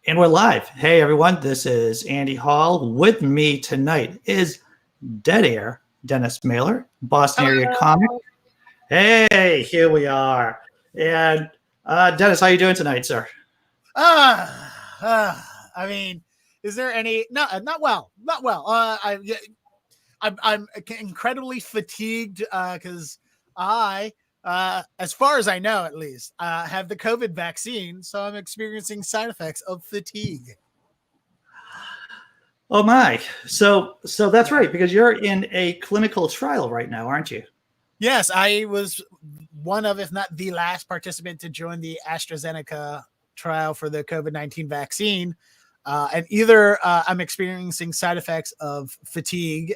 And we're live. Hey, everyone. This is Andy Hall. With me tonight is Dead Air, Dennis Mailer, Boston area comic. Hey, here we are. And Dennis, how you doing tonight, sir? I mean, is there any? Not well. I'm incredibly fatigued because I, as far as I know, at least, have the COVID vaccine, so I'm experiencing side effects of fatigue. Oh my! So that's right, because you're in a clinical trial right now, aren't you? Yes, I was one of, if not the last participant to join the AstraZeneca trial for the COVID-19 vaccine. And either I'm experiencing side effects of fatigue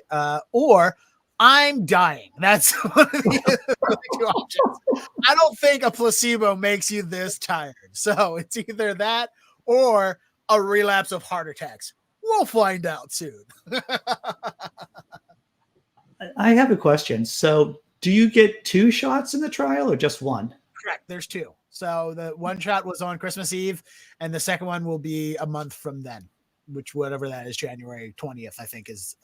or I'm dying. That's one of the two options. I don't think a placebo makes you this tired. So it's either that or a relapse of heart attacks. We'll find out soon. I have a question. So do you get 2 shots in the trial or just 1? Correct. There's 2. So the one shot was on Christmas Eve, and the second one will be a month from then, which whatever that is, January 20th, I think is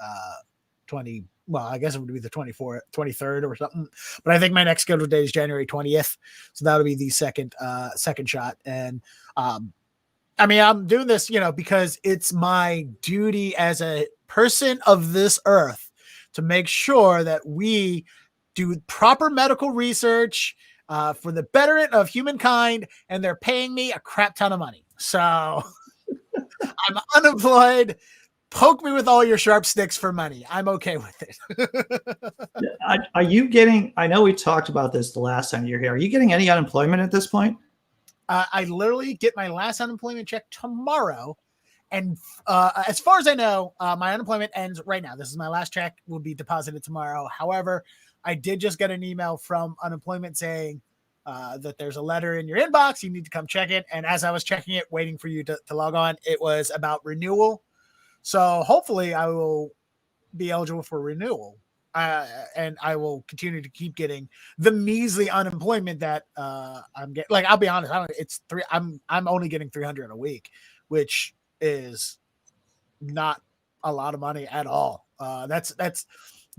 20. Well, I guess it would be the 23rd or something. But I think my next scheduled date is January 20th. So that'll be the second shot. And I mean, I'm doing this, because it's my duty as a person of this earth to make sure that we do proper medical research for the betterment of humankind, and they're paying me a crap ton of money. So I'm unemployed. Poke me with all your sharp sticks for money. I'm okay with it. Are you getting, I know we talked about this the last time you were here. Are you getting any unemployment at this point? I literally get my last unemployment check tomorrow. And as far as I know, my unemployment ends right now. This is my last check, will be deposited tomorrow. However, I did just get an email from unemployment saying that there's a letter in your inbox. You need to come check it. And as I was checking it, waiting for you to log on, it was about renewal. So hopefully I will be eligible for renewal. And I will continue to keep getting the measly unemployment that I'm getting. Like, I'll be honest, I'm only getting $300 a week, which is not a lot of money at all. That's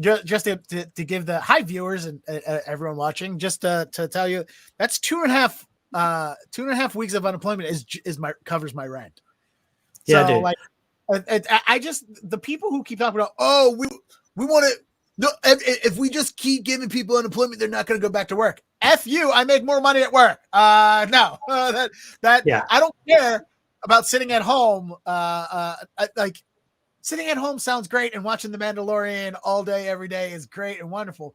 just to give the hi viewers and everyone watching, just to tell you, that's 2.5 weeks of unemployment covers my rent. Yeah, so dude. Like, I just, the people who keep talking about, oh, we want to, no, if we just keep giving people unemployment, they're not going to go back to work. F you, I make more money at work. No, yeah. I don't care about sitting at home. Like, sitting at home sounds great, and watching The Mandalorian all day, every day is great and wonderful,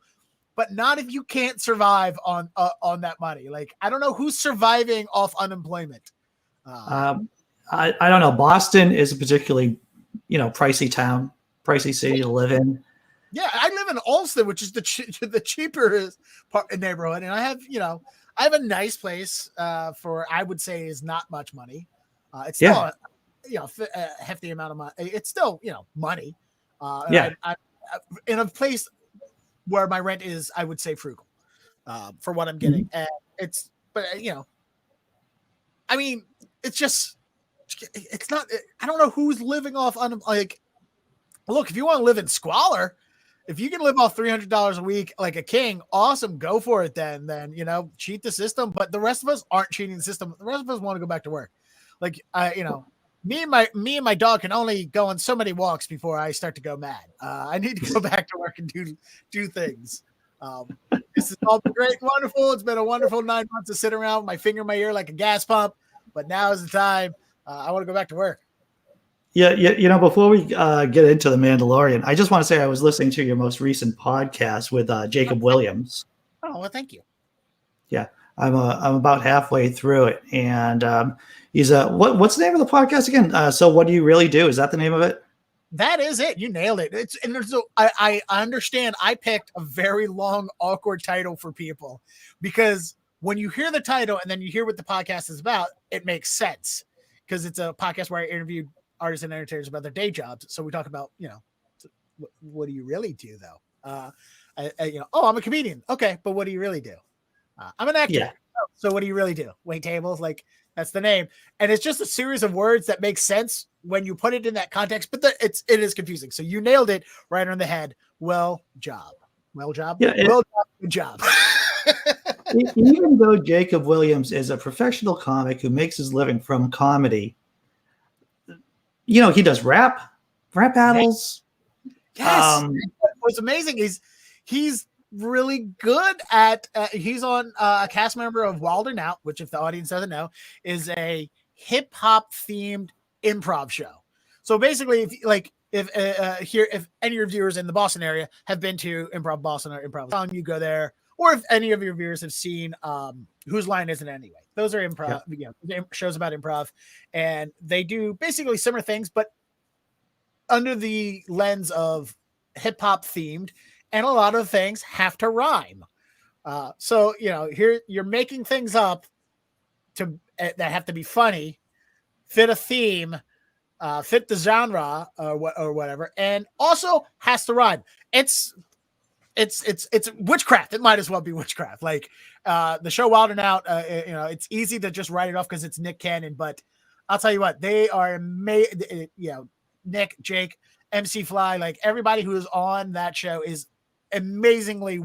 but not if you can't survive on that money. Like, I don't know who's surviving off unemployment. I don't know. Boston is a particularly, pricey town, pricey city to live in. Yeah, I live in Alston, which is the cheaper neighborhood, and I have a nice place for, I would say, is not much money. It's still a hefty amount of money. It's still money. I'm in a place where my rent is, I would say, frugal for what I'm getting, and I mean, it's not. I don't know who's living off like. Look, if you want to live in squalor, if you can live off $300 a week like a king, awesome, go for it. Then cheat the system. But the rest of us aren't cheating the system. The rest of us want to go back to work. Like, me and my dog can only go on so many walks before I start to go mad. I need to go back to work and do things. This has all been great, wonderful. It's been a wonderful 9 months to sit around with my finger in my ear like a gas pump. But now is the time. I want to go back to work. Yeah, before we get into The Mandalorian, I just want to say I was listening to your most recent podcast with Jacob Williams. Oh, well, thank you. Yeah, I'm about halfway through it, and he's what's the name of the podcast again? So what do you really do? Is that the name of it? That is it. You nailed it. I understand. I picked a very long, awkward title for people because when you hear the title and then you hear what the podcast is about, it makes sense because it's a podcast where I interviewed artists and entertainers about their day jobs. So we talk about, what do you really do though? I'm a comedian. Okay. But what do you really do? I'm an actor. Yeah. So what do you really do? Wait tables? Like, That's the name. And it's just a series of words that make sense when you put it in that context, but it is confusing. So you nailed it right on the head. Well job. Well job. Yeah, Well job. Good job. Even though Jacob Williams is a professional comic who makes his living from comedy, he does rap battles. Yes. What's amazing is he's really good at he's on a cast member of Wild 'N Out, which, if the audience doesn't know, is a hip-hop themed improv show. So basically, if any of your viewers in the Boston area have been to Improv Boston or Improv Town, you go there, or if any of your viewers have seen Whose Line Is It Anyway? Those are improv, shows about improv, and they do basically similar things, but under the lens of hip-hop themed, and a lot of things have to rhyme. So here you're making things up that have to be funny, fit a theme, fit the genre or whatever, and also has to rhyme. It's witchcraft. It might as well be witchcraft. Like the show Wild 'N Out, it's easy to just write it off because it's Nick Cannon, but I'll tell you what, they are amazing. Nick, Jake, MC Fly, like everybody who is on that show is amazingly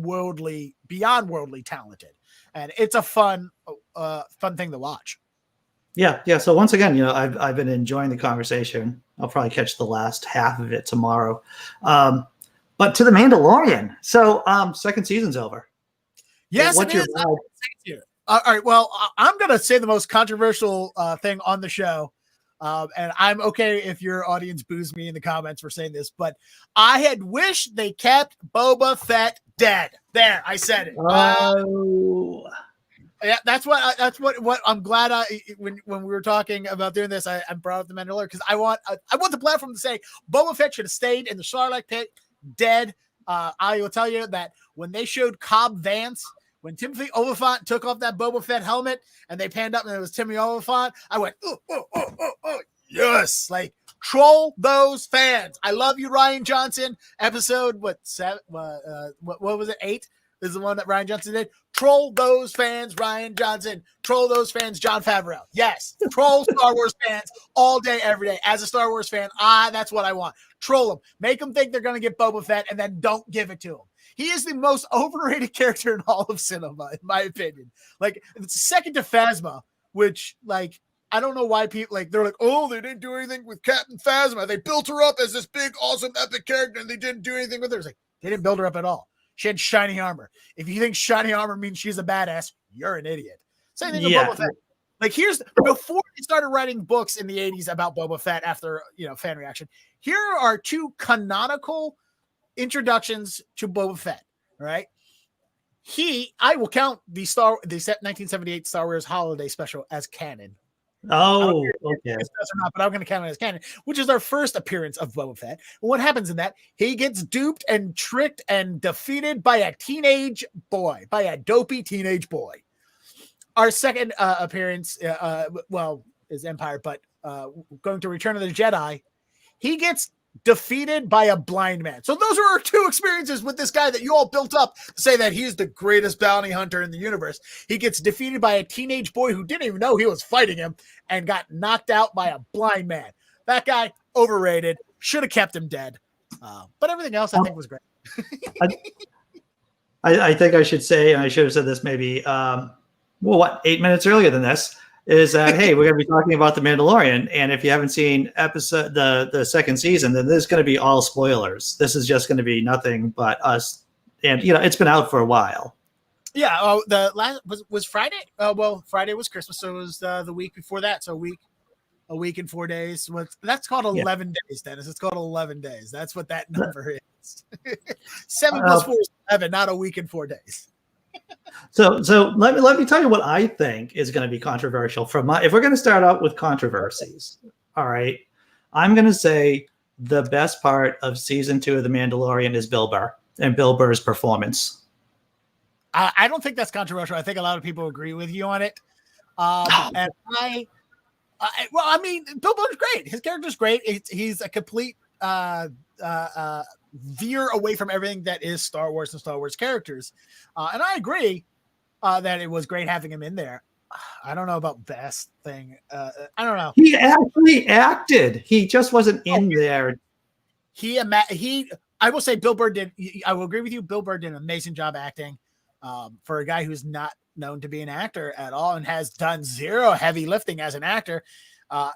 beyond worldly talented, and it's a fun thing to watch. Yeah. So once again, I've been enjoying the conversation. I'll probably catch the last half of it tomorrow. But to the Mandalorian. So second season's over. Yes, it is. All right. Well, I'm gonna say the most controversial thing on the show. And I'm okay if your audience boos me in the comments for saying this, but I had wished they kept Boba Fett dead. There, I said it. Yeah, that's what I'm glad when we were talking about doing this, I brought up the Mandalorian because I want the platform to say Boba Fett should have stayed in the Sarlacc pit, dead. I will tell you that when they showed Cobb Vanth, when Timothy Olyphant took off that Boba Fett helmet and they panned up and it was Timothy Olyphant, I went, oh, yes. Like, troll those fans. I love you, Ryan Johnson. Episode, what was it, 8? Is the one that Ryan Johnson did. Troll those fans, Ryan Johnson. Troll those fans, Jon Favreau. Yes. Troll Star Wars fans all day, every day. As a Star Wars fan, that's what I want. Troll them. Make them think they're going to get Boba Fett and then don't give it to them. He is the most overrated character in all of cinema, in my opinion. Like, it's second to Phasma, which, like, I don't know why people, like, they're like, oh, they didn't do anything with Captain Phasma. They built her up as this big, awesome, epic character, and they didn't do anything with her. It's like, they didn't build her up at all. She had shiny armor. If you think shiny armor means she's a badass, you're an idiot. Same thing with Boba Fett. Like, before they started writing books in the 80s about Boba Fett after, fan reaction, here are two canonical introductions to Boba Fett, right? I will count the 1978 Star Wars Holiday Special as canon. Oh, okay. But I'm going to count it as canon, which is our first appearance of Boba Fett. And what happens in that? He gets duped and tricked and defeated by a dopey teenage boy. Our second appearance, is Empire, but going to Return of the Jedi, he gets defeated by a blind man. So those are our two experiences with this guy that you all built up to say that he's the greatest bounty hunter in the universe. He gets defeated by a teenage boy who didn't even know he was fighting him and got knocked out by a blind man. That guy, overrated. Should have kept him dead. But everything else I think was great. I think I should say, and I should have said this maybe 8 minutes earlier than this, is that, hey, we're going to be talking about The Mandalorian. And if you haven't seen the second season, then this is going to be all spoilers. This is just going to be nothing but us. And, it's been out for a while. Yeah. The last was Friday. Friday was Christmas. So it was the week before that. So a week and 4 days. That's called 11 days, Dennis. It's called 11 days. That's what that number is. 7 plus 4 is 11, not a week and 4 days. So let me tell you what I think is going to be controversial. If we're going to start out with controversies, all right, I'm going to say the best part of season 2 of The Mandalorian is Bill Burr and Bill Burr's performance. I don't think that's controversial. I think a lot of people agree with you on it. And Bill Burr's great. His character's great. He's a complete veer away from everything that is Star Wars and Star Wars characters. And I agree that it was great having him in there. I don't know about best thing. I don't know. He actually acted. He just wasn't in there. I will say Bill Burr did. I will agree with you. Bill Burr did an amazing job acting for a guy who's not known to be an actor at all and has done zero heavy lifting as an actor.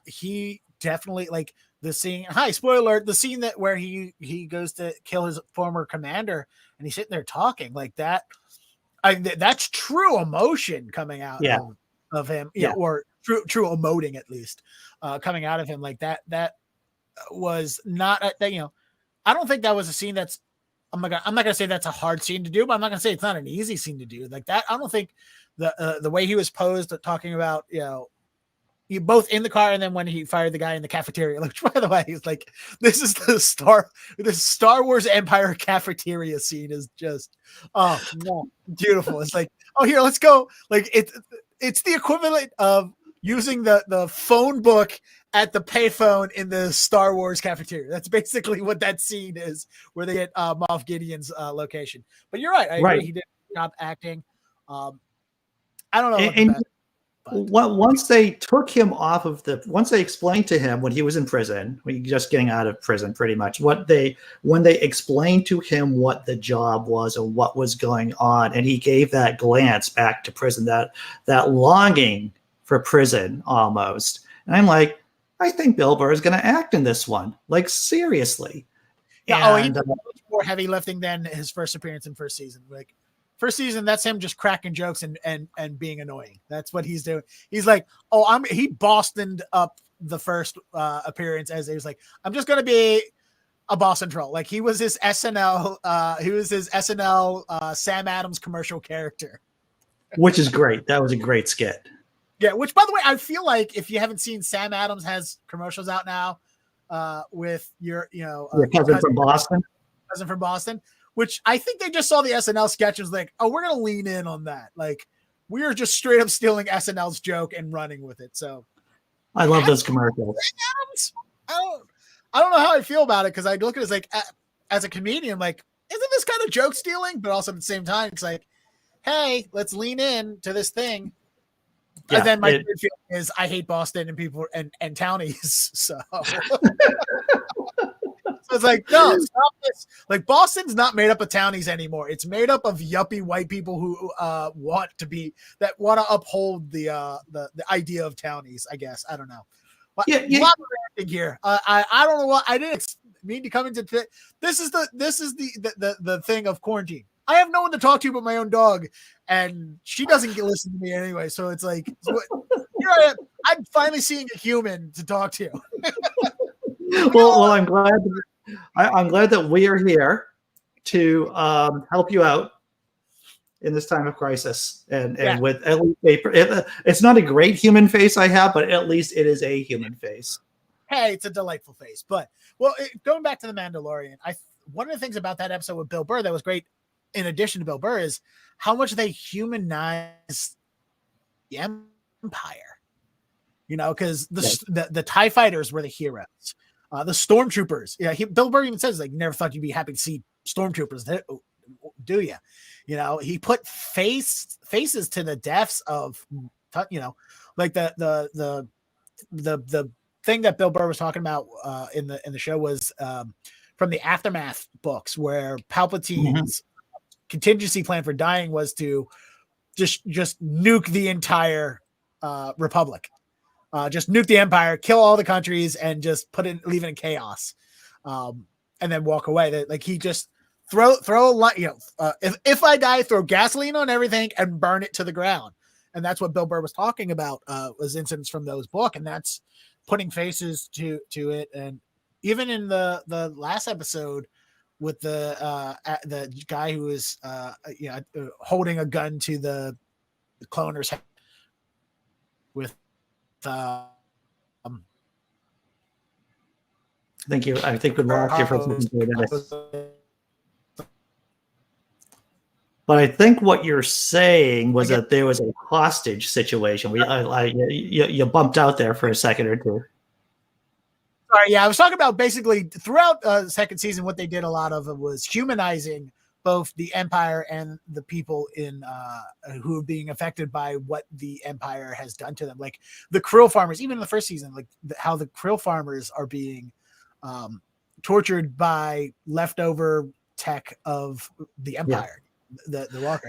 He definitely, like, the scene. Hi, spoiler alert! The scene where he goes to kill his former commander and he's sitting there talking like that. That's true emotion coming out of him, or true emoting at least coming out of him like that. That was not I don't think that was a scene that's I'm not gonna say that's a hard scene to do, but I'm not gonna say it's not an easy scene to do like that. I don't think the way he was posed talking about you both in the car and then when he fired the guy in the cafeteria, which by the way he's like, this is the Star Wars Empire cafeteria scene is just beautiful. It's like, oh, here, let's go. Like it's the equivalent of using the phone book at the payphone in the Star Wars cafeteria. That's basically what that scene is, where they get Moff Gideon's location. But you're right. I agree. He did a good job acting. I don't know. Once they took him off of once they explained to him when he was in prison, when he was just getting out of prison, pretty much when they explained to him what the job was and what was going on, and he gave that glance back to prison, that longing for prison almost. And I'm like, I think Bill Burr is going to act in this one. Like, seriously. Yeah, he did much more heavy lifting than his first appearance in first season. Like, first season, that's him just cracking jokes and being annoying. That's what he's doing. He's like, he Bostoned up the first appearance as he was like, I'm just going to be a Boston troll. Like, he was his SNL Sam Adams commercial character. Which is great. That was a great skit. Yeah, which, by the way, I feel like if you haven't seen, Sam Adams has commercials out now with your cousin from Boston. Cousin from Boston, which I think they just saw the SNL sketches like, oh, we're going to lean in on that. Like, we are just straight up stealing SNL's joke and running with it. So I love those commercials. I don't know how I feel about it, because I look at it as like, as a comedian, like, isn't this kind of joke stealing? But also at the same time, it's like, hey, let's lean in to this thing. Yeah, and then my third feeling is I hate Boston and people and townies. So it's like, no, stop this. Like, Boston's not made up of townies anymore. It's made up of yuppie white people who want to uphold the idea of townies, I guess. I don't know. But a lot of acting here. I don't know what I didn't mean to come into this is the thing of quarantine. I have no one to talk to but my own dog, and she doesn't listen to me anyway. So it's like, here I am. I'm finally seeing a human to talk to. Well, I'm glad. I'm glad that we are here to help you out in this time of crisis, and with at least it's not a great human face I have, but at least it is a human face. Hey, it's a delightful face. But going back to the Mandalorian, one of the things about that episode with Bill Burr that was great, in addition to Bill Burr, is how much they humanized the Empire. Because the TIE fighters were the heroes. The stormtroopers. Yeah, Bill Burr even says, like, never thought you'd be happy to see stormtroopers, do you? He put faces to the deaths of, like the thing that Bill Burr was talking about in the show was from the Aftermath books, where Palpatine's contingency plan for dying was to just nuke the entire Republic. Just nuke the Empire, kill all the countries, and just leave it in chaos, and then walk away. Like, he just throw if I die, throw gasoline on everything and burn it to the ground. And that's what Bill Burr was talking about, was incidents from those books, and that's putting faces to it. And even in the last episode with the guy who was holding a gun to the cloner's head with. Thank you. I think we lost you for a second. But I think what you're saying was that there was a hostage situation. You bumped out there for a second or two. Sorry, yeah, I was talking about basically throughout the second season, what they did a lot of it was humanizing both the Empire and the people in who are being affected by what the Empire has done to them. Like the krill farmers, even in the first season, like how the krill farmers are being tortured by leftover tech of the Empire, the Walker.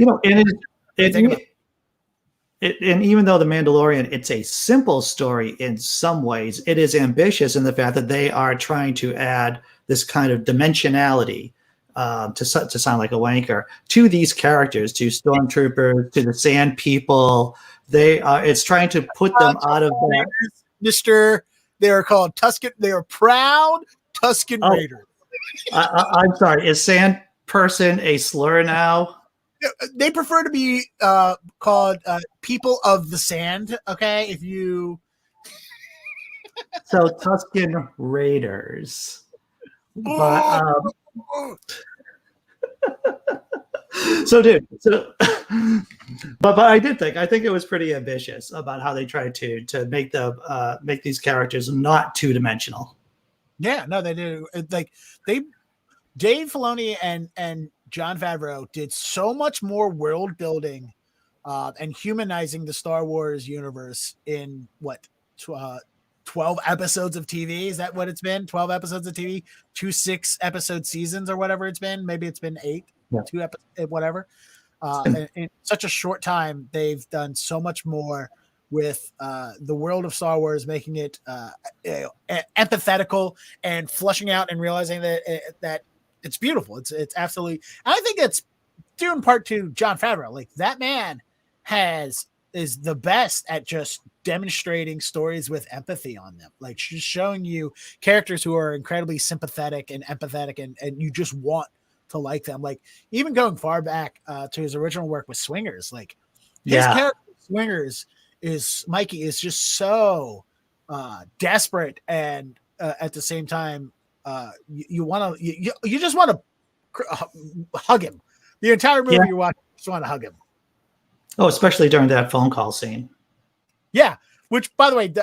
And even though The Mandalorian, it's a simple story in some ways, it is ambitious in the fact that they are trying to add this kind of dimensionality, to sound like a wanker, to these characters, to stormtroopers, to the Sand People. It's trying to put them out of that. They are called Tusken. They are proud Tusken Raiders. I'm sorry. Is Sand Person a slur now? They prefer to be called people of the sand. Okay, if you so Tusken Raiders, but but I think it was pretty ambitious about how they tried to make these characters not two-dimensional. Yeah, no, they do. Dave Filoni and Jon Favreau did so much more world building and humanizing the Star Wars universe in 12 episodes of TV. Is that what it's been? 12 episodes of TV, 2 6-episode seasons or whatever it's been. Maybe it's been 8, 2 episodes, whatever. In such a short time, they've done so much more with the world of Star Wars, making it empathetical and flushing out and realizing that it's beautiful. It's absolutely. I think it's due in part to Jon Favreau. Like that man is the best at just demonstrating stories with empathy on them. Like just showing you characters who are incredibly sympathetic and empathetic, and you just want to like them. Like even going far back to his original work with Swingers. Like his character Swingers Mikey is just so desperate and at the same time. You just want to hug him. The entire movie you watch, you just want to hug him. Oh, especially during that phone call scene. Yeah, which, by the way,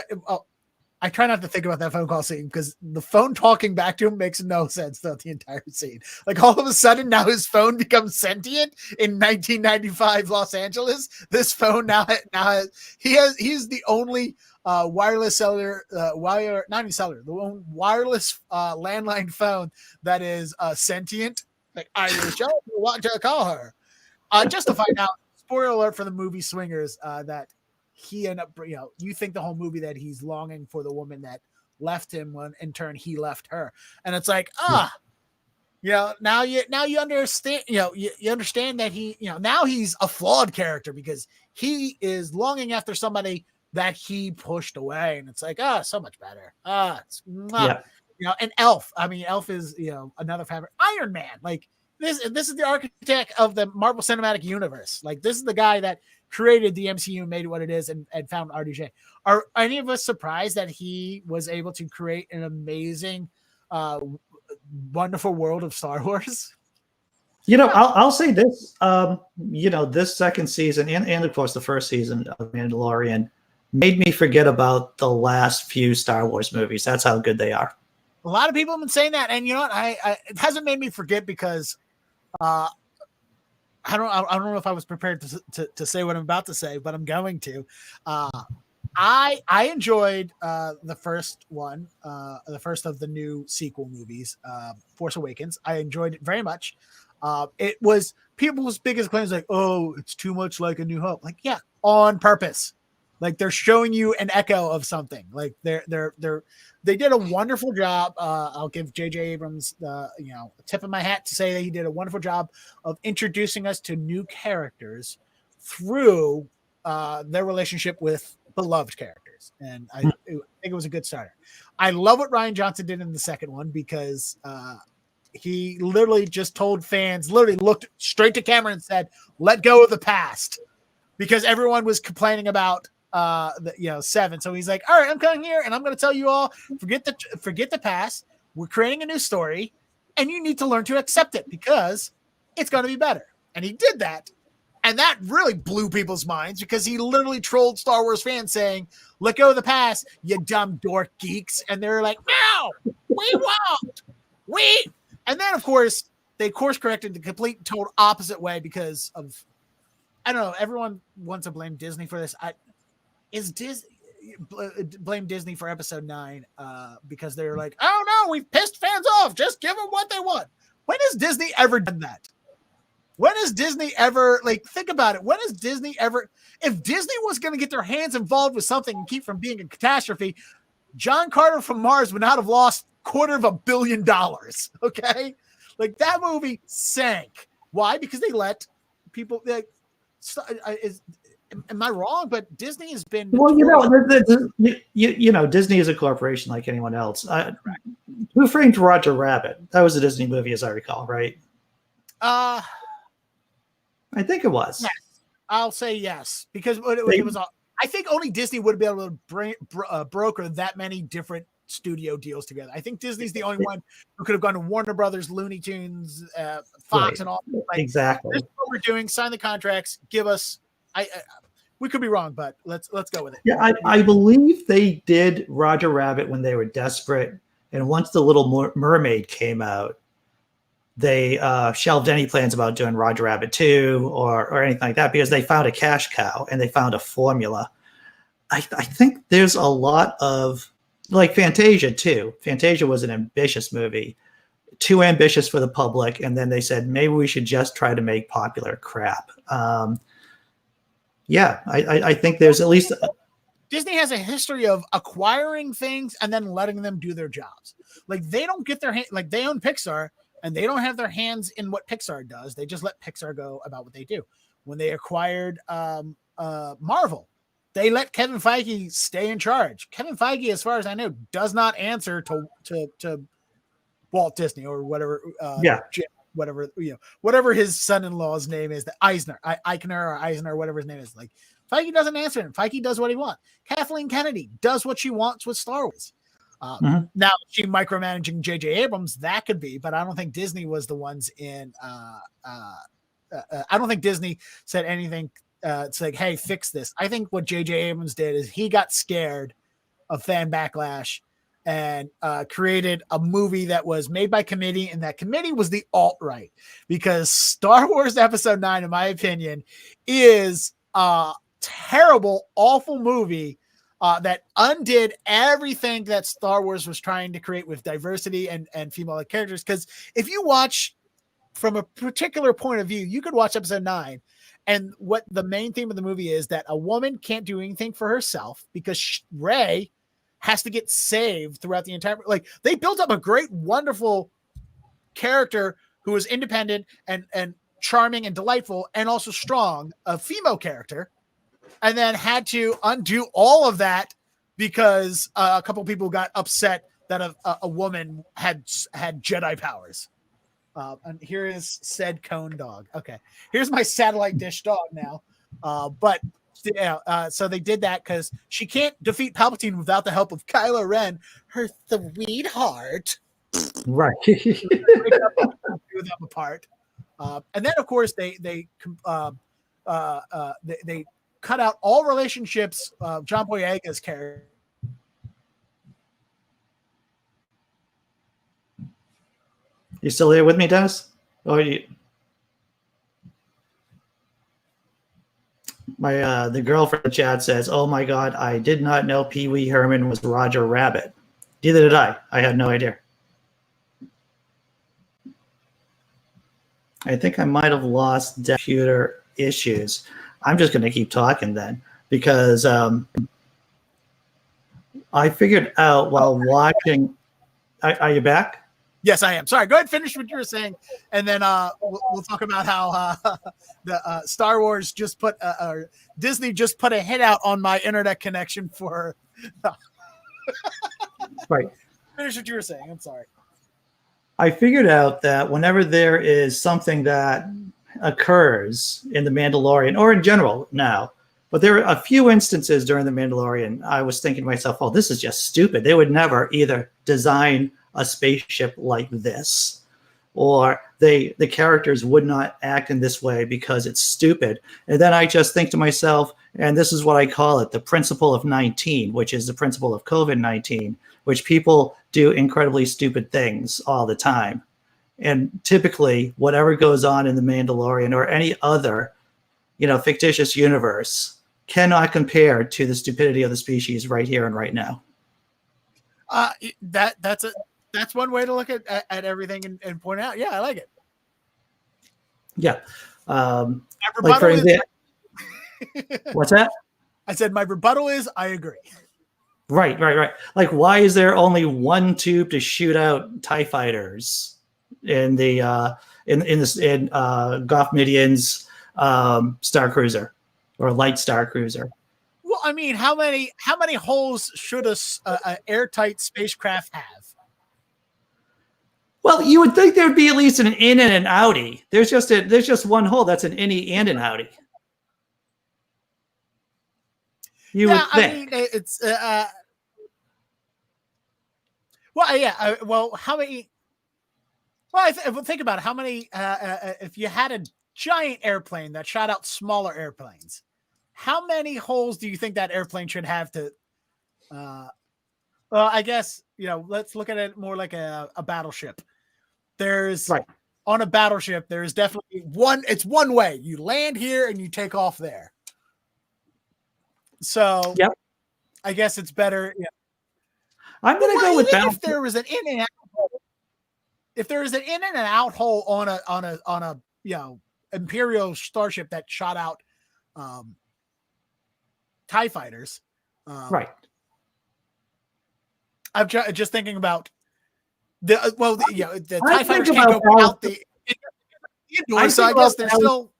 I try not to think about that phone call scene because the phone talking back to him makes no sense throughout the entire scene. Like all of a sudden now his phone becomes sentient in 1995 Los Angeles. This phone he's the only wireless cellular, the one wireless landline phone that is sentient. Like I want to call her. Just to find out, spoiler alert for the movie Swingers, that he ended up, you think the whole movie that he's longing for the woman that left him when in turn he left her. And it's like, now you understand, you understand that he, now he's a flawed character because he is longing after somebody that he pushed away. And it's like, so much better. And Elf. I mean, Elf is, another favorite. Iron Man. Like this is the architect of the Marvel Cinematic Universe. Like this is the guy that created the MCU, made it what it is, and found RDJ. Are any of us surprised that he was able to create an amazing, wonderful world of Star Wars? I'll say this, this second season and of course the first season of Mandalorian made me forget about the last few Star Wars movies. That's how good they are. A lot of people have been saying that, and you know what? It hasn't made me forget because I don't know if I was prepared to say what I'm about to say, but I'm going to. I enjoyed the first one, the first of the new sequel movies, Force Awakens. I enjoyed it very much. It was people's biggest claims like, oh, it's too much like A New Hope. Like, yeah, on purpose. Like they're showing you an echo of something. Like they did a wonderful job. I'll give J.J. Abrams a tip of my hat to say that he did a wonderful job of introducing us to new characters through their relationship with beloved characters. And I think it was a good starter. I love what Rian Johnson did in the second one because he literally just told fans, literally looked straight to camera and said, let go of the past, because everyone was complaining about 7. So he's like, all right, I'm coming here and I'm going to tell you all, forget the past. We're creating a new story and you need to learn to accept it because it's going to be better. And he did that. And that really blew people's minds because he literally trolled Star Wars fans saying, let go of the past, you dumb dork geeks. And they're like, no, we won't. And then, of course, they course corrected the complete total opposite way because of, I don't know. Everyone wants to blame Disney for this. Blame Disney for episode 9 because they're like, oh no, we've pissed fans off. Just give them what they want. When has Disney ever done that? When has Disney ever, like, think about it. When has Disney ever, if Disney was going to get their hands involved with something and keep from being a catastrophe, John Carter from Mars would not have lost $250 million. Okay. Like, that movie sank. Why? Because they let people, am I wrong? But Disney has been. Well, Disney is a corporation like anyone else. Who Framed Roger Rabbit? That was a Disney movie, as I recall, right? I think it was. Yes. I'll say yes, because it was. I think only Disney would be able to broker that many different studio deals together. I think Disney's the only one who could have gone to Warner Brothers, Looney Tunes, Fox, right. And all. Like, exactly. This is what we're doing. Sign the contracts. Give us. We could be wrong, but let's go with it. Yeah, I believe they did Roger Rabbit when they were desperate, and once The Little Mermaid came out, they shelved any plans about doing Roger Rabbit 2 or anything like that because they found a cash cow and they found a formula. I think there's a lot of, like, Fantasia too. Fantasia was an ambitious movie, too ambitious for the public, and then they said maybe we should just try to make popular crap. Yeah, I think there's at least Disney has a history of acquiring things and then letting them do their jobs. Like, they don't get their hand, like, they own Pixar and they don't have their hands in what Pixar does. They just let Pixar go about what they do. When they acquired Marvel, they let Kevin Feige stay in charge. Kevin Feige, as far as I know, does not answer to Walt Disney or whatever. Whatever his son-in-law's name is, the Eichner, whatever his name is. Like, Feige doesn't answer him. Feige does what he wants. Kathleen Kennedy does what she wants with Star Wars. Now, she micromanaging J.J. Abrams, that could be, but I don't think Disney was the ones in. I don't think Disney said anything. It's like, hey, fix this. I think what J.J. Abrams did is he got scared of fan backlash and created a movie that was made by committee, and that committee was the alt-right, because Star Wars Episode 9, in my opinion, is a terrible, awful movie that undid everything that Star Wars was trying to create with diversity and female characters. Because if you watch from a particular point of view, you could watch Episode 9, and what the main theme of the movie is that a woman can't do anything for herself because Rey has to get saved throughout the entire, like, they built up a great, wonderful character who was independent and charming and delightful and also strong, a female character, and then had to undo all of that because a couple people got upset that a woman had Jedi powers. And here is said cone dog. Okay, here's my satellite dish dog now. So they did that because she can't defeat Palpatine without the help of Kylo Ren, her sweetheart. Right. Do them apart. And then, of course, they cut out all relationships. John Boyega's character. You still here with me, Dennis? Or you? The girl from the chat says, "Oh my God, I did not know Pee Wee Herman was Roger Rabbit." Neither did I. I had no idea. I think I might have lost computer issues. I'm just going to keep talking then, because I figured out while watching. Are you back? Yes, I am. Sorry, go ahead and finish what you were saying, and then we'll talk about how the Star Wars just put Disney just put a hit out on my internet connection for. Right. Finish what you were saying. I'm sorry. I figured out that whenever there is something that occurs in The Mandalorian, or in general now, but there are a few instances during The Mandalorian, I was thinking to myself, oh, this is just stupid. They would never either design a spaceship like this, or the characters would not act in this way because it's stupid. And then I just think to myself, and this is what I call it, the principle of 19, which is the principle of COVID-19, which people do incredibly stupid things all the time. And typically, whatever goes on in the Mandalorian or any other, fictitious universe cannot compare to the stupidity of the species right here and right now. That's one way to look at everything and point out. Yeah, I like it. Yeah. My rebuttal is, what's that? I said my rebuttal is I agree. Right. Like, why is there only one tube to shoot out TIE fighters in the Goff Midian's Star Cruiser or light Star Cruiser? Well, I mean, how many holes should a airtight spacecraft have? Well, you would think there'd be at least an in and an outie. There's just one hole. That's an innie and an outie. You would think. I mean, it's well, yeah. Well, how many? Well, think about it. How many? If you had a giant airplane that shot out smaller airplanes, how many holes do you think that airplane should have to? Well, I guess let's look at it more like a battleship. There's on a battleship, there's definitely one. It's one way. You land here and you take off there. So, yep. I guess it's better. Yeah. I'm going to go with that. If there was an in and out hole, if there is an in and an out hole on a Imperial starship that shot out TIE fighters, right. I'm just thinking about the TIE fighters can't go out the indoor, so I guess they're still.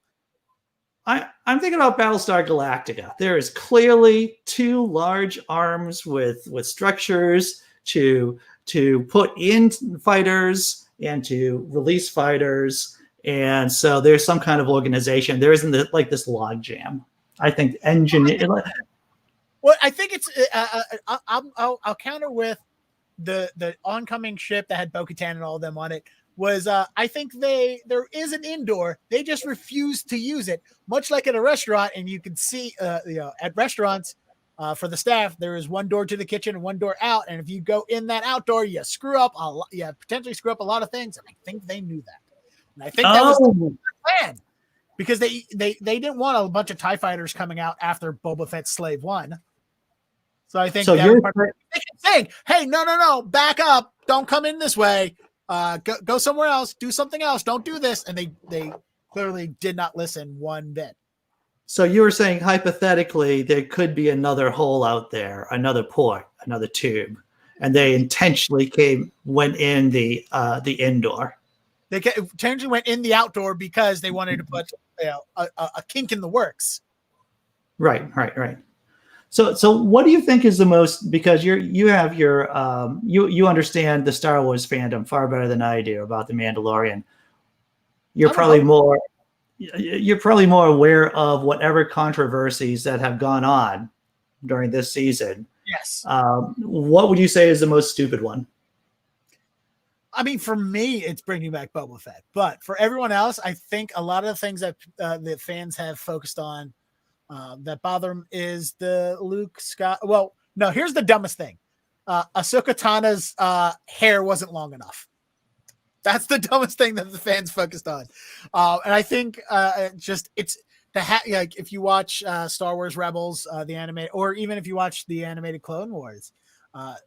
I'm thinking about Battlestar Galactica. There is clearly two large arms with structures to put in fighters and to release fighters, and so there's some kind of organization. There isn't this log jam. I think Well, I think it's. I'll counter with the oncoming ship that had Bo-Katan and all of them on it. Was I think there is an indoor. They just refuse to use it, much like at a restaurant. And you can see, at restaurants, for the staff, there is one door to the kitchen and one door out. And if you go in that outdoor, you screw up potentially screw up a lot of things. And I think they knew that. And I think that was the plan, because they didn't want a bunch of TIE fighters coming out after Boba Fett's Slave One. So I think you're saying, hey, no, back up, don't come in this way. Go somewhere else, do something else, don't do this. And they clearly did not listen one bit. So you were saying hypothetically there could be another hole out there, another port, another tube, and they intentionally went in the indoor. They intentionally went in the outdoor because they wanted to put a kink in the works. Right. So what do you think is the most, because you have your you understand the Star Wars fandom far better than I do about the Mandalorian. You're probably more aware of whatever controversies that have gone on during this season. Yes. What would you say is the most stupid one? I mean, for me, it's bringing back Boba Fett. But for everyone else, I think a lot of the things that the fans have focused on that bother them is the Luke Scott. Well, no, here's the dumbest thing. Ahsoka Tana's hair wasn't long enough. That's the dumbest thing that the fans focused on. And I think it's like if you watch Star Wars Rebels, the anime, or even if you watch the animated Clone Wars,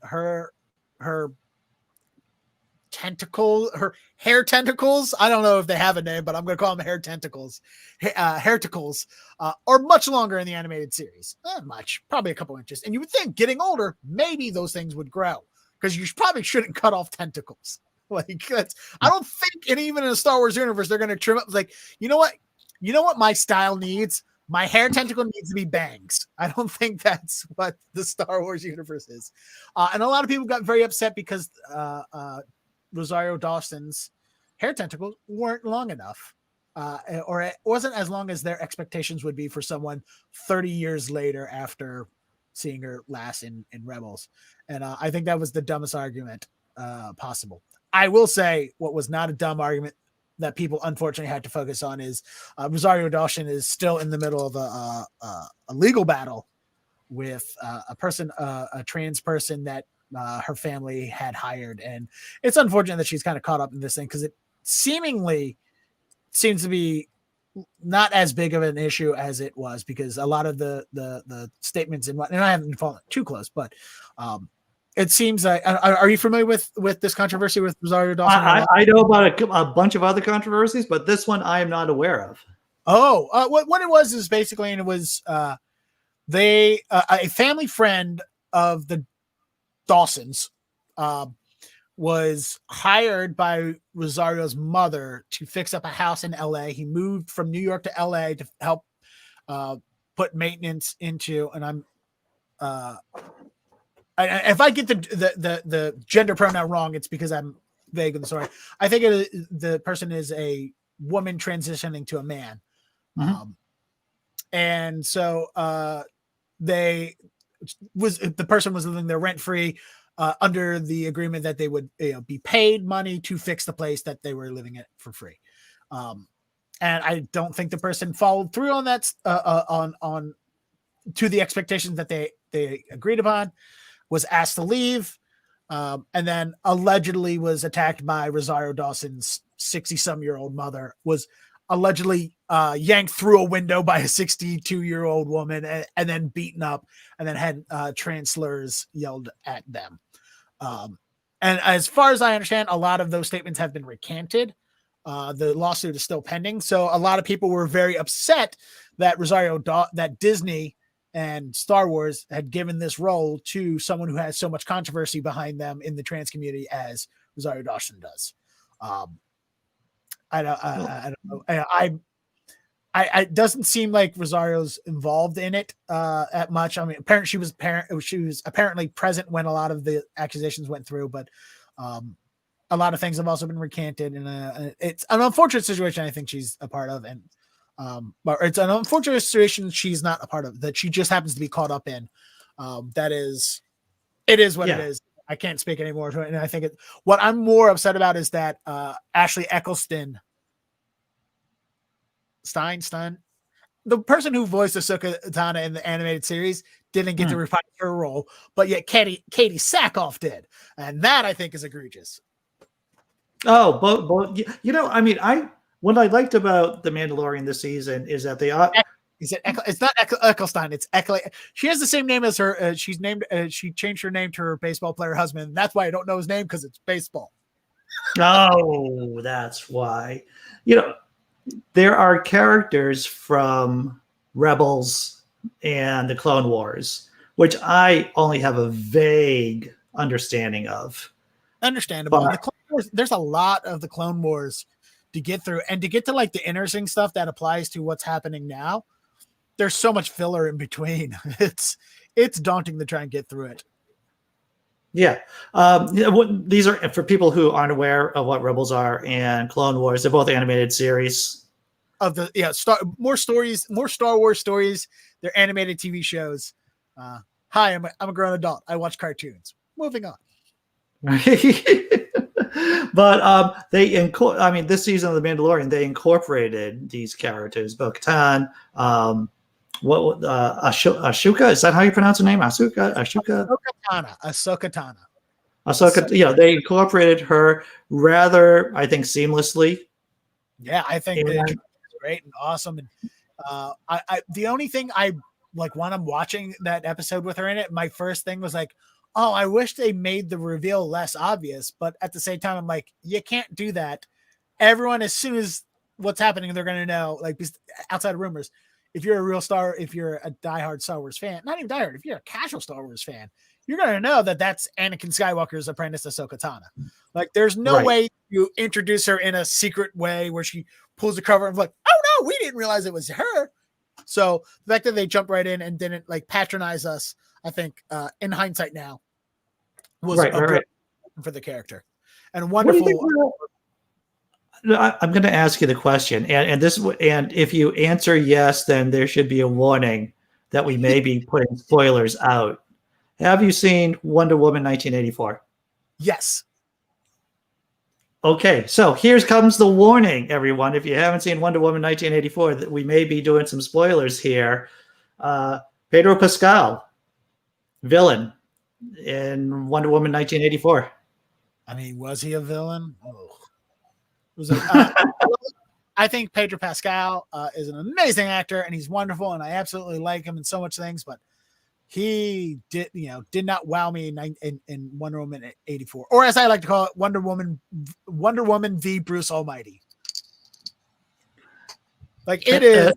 her hair tentacles, I don't know if they have a name, but I'm going to call them hair tentacles. Hairticles are much longer in the animated series. Not much, probably a couple inches. And you would think getting older, maybe those things would grow, because you probably shouldn't cut off tentacles. Like I don't think, and even in the Star Wars universe, they're going to trim up. Like, you know what my style needs? My hair tentacle needs to be bangs. I don't think that's what the Star Wars universe is. And a lot of people got very upset because Rosario Dawson's hair tentacles weren't long enough, or it wasn't as long as their expectations would be for someone 30 years later after seeing her last in Rebels. And I think that was the dumbest argument possible. I will say what was not a dumb argument that people unfortunately had to focus on is Rosario Dawson is still in the middle of a legal battle with a trans person that her family had hired. And it's unfortunate that she's kind of caught up in this thing, because seemingly seems to be not as big of an issue as it was, because a lot of the statements and I haven't fallen too close, but it seems like, are you familiar with this controversy with Rosario Dawson? I know about a bunch of other controversies, but this one I am not aware of. What it was is basically, and it was a family friend of the Dawsons was hired by Rosario's mother to fix up a house in LA. He moved from New York to LA to help put maintenance into, and I'm if I get the gender pronoun wrong, it's because I'm vague with the story. I think the person is a woman transitioning to a man. Mm-hmm. And so the person was living there rent free under the agreement that they would be paid money to fix the place that they were living in for free. And I don't think the person followed through on that on to the expectations that they agreed upon, was asked to leave, and then allegedly was attacked by Rosario Dawson's 60-some-year-old mother, was allegedly yanked through a window by a 62-year-old woman, and then beaten up, and then had trans slurs yelled at them. And as far as I understand, a lot of those statements have been recanted. The lawsuit is still pending. So a lot of people were very upset that that Disney and Star Wars had given this role to someone who has so much controversy behind them in the trans community as Rosario Dawson does. I don't know. It doesn't seem like Rosario's involved in it at much. I mean, apparently she was apparently present when a lot of the accusations went through, but a lot of things have also been recanted, and it's an unfortunate situation I think she's a part of, and but it's an unfortunate situation she's not a part of, that she just happens to be caught up in. It is what it is. I can't speak anymore to it, and I think what I'm more upset about is that Ashley Eccleston Stein, the person who voiced Ahsoka Tano in the animated series, didn't get to reprise her role, but yet Katie Sackhoff did, and that I think is egregious. Oh, but what I liked about The Mandalorian this season is that they are. It's not Eccleston. It's Eccles. She has the same name as her. She's named. She changed her name to her baseball player husband. That's why I don't know his name, because it's baseball. Oh, that's why. There are characters from Rebels and the Clone Wars, which I only have a vague understanding of. Understandable. The Clone Wars, there's a lot of the Clone Wars to get through, and to get to like the interesting stuff that applies to what's happening now. There's so much filler in between. It's daunting to try and get through it. Yeah. These are, for people who aren't aware of what Rebels are and Clone Wars, they're both animated series. More Star Wars stories. They're animated TV shows. Hi, I'm a grown adult. I watch cartoons. Moving on. But this season of The Mandalorian, they incorporated these characters. Bo-Katan, Ashoka, is that how you pronounce her name? Ahsoka Tano. They incorporated her rather, I think, seamlessly. Yeah, I think it's great and awesome. And the only thing I like when I'm watching that episode with her in it, my first thing was like, oh, I wish they made the reveal less obvious. But at the same time, I'm like, you can't do that. Everyone, as soon as what's happening, they're going to know, like, outside of rumors. If you're a diehard Star Wars fan, not even diehard, if you're a casual Star Wars fan, you're going to know that that's Anakin Skywalker's apprentice, Ahsoka Tano. Like, there's no way you introduce her in a secret way where she pulls the cover and like, oh no, we didn't realize it was her. So the fact that they jumped right in and didn't like patronize us, I think in hindsight now was right for the character. And wonderful. I'm going to ask you the question, and if you answer yes, then there should be a warning that we may be putting spoilers out. Have you seen Wonder Woman 1984? Yes. Okay, so here comes the warning, everyone. If you haven't seen Wonder Woman 1984, that we may be doing some spoilers here. Pedro Pascal, villain in Wonder Woman 1984. I mean, was he a villain? Oh. was like, I think Pedro Pascal is an amazing actor, and he's wonderful, and I absolutely like him in so much things, but he did not wow me in Wonder Woman 84, or as I like to call it, Wonder Woman v Bruce Almighty. Like it is.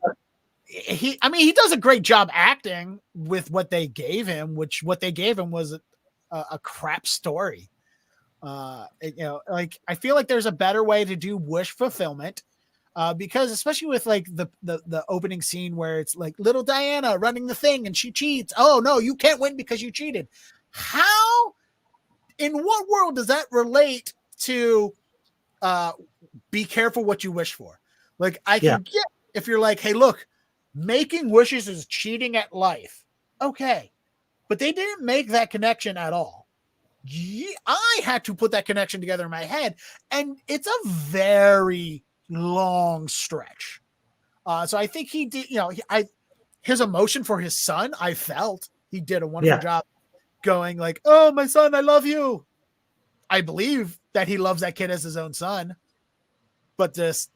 He does a great job acting with what they gave him, what they gave him was a crap story. Like I feel like there's a better way to do wish fulfillment. Because especially with like the opening scene where it's like little Diana running the thing and she cheats. Oh no, you can't win because you cheated. How, in what world does that relate to be careful what you wish for? Like I can get if you're like, hey, look, making wishes is cheating at life. Okay. But they didn't make that connection at all. I had to put that connection together in my head, and it's a very long stretch. So I think he did, his emotion for his son, I felt he did a wonderful job going like, oh, my son, I love you. I believe that he loves that kid as his own son. But this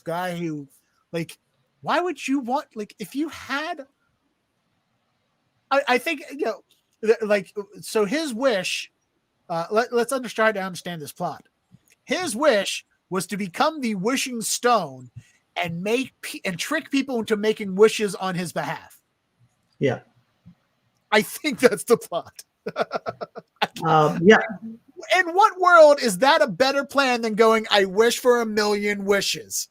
guy who, like, why would you want, like, if you had, I think, like, so his wish, let's try to understand this plot. His wish was to become the wishing stone and trick people into making wishes on his behalf. Yeah. I think that's the plot. Yeah. In what world is that a better plan than going, I wish for 1 million wishes?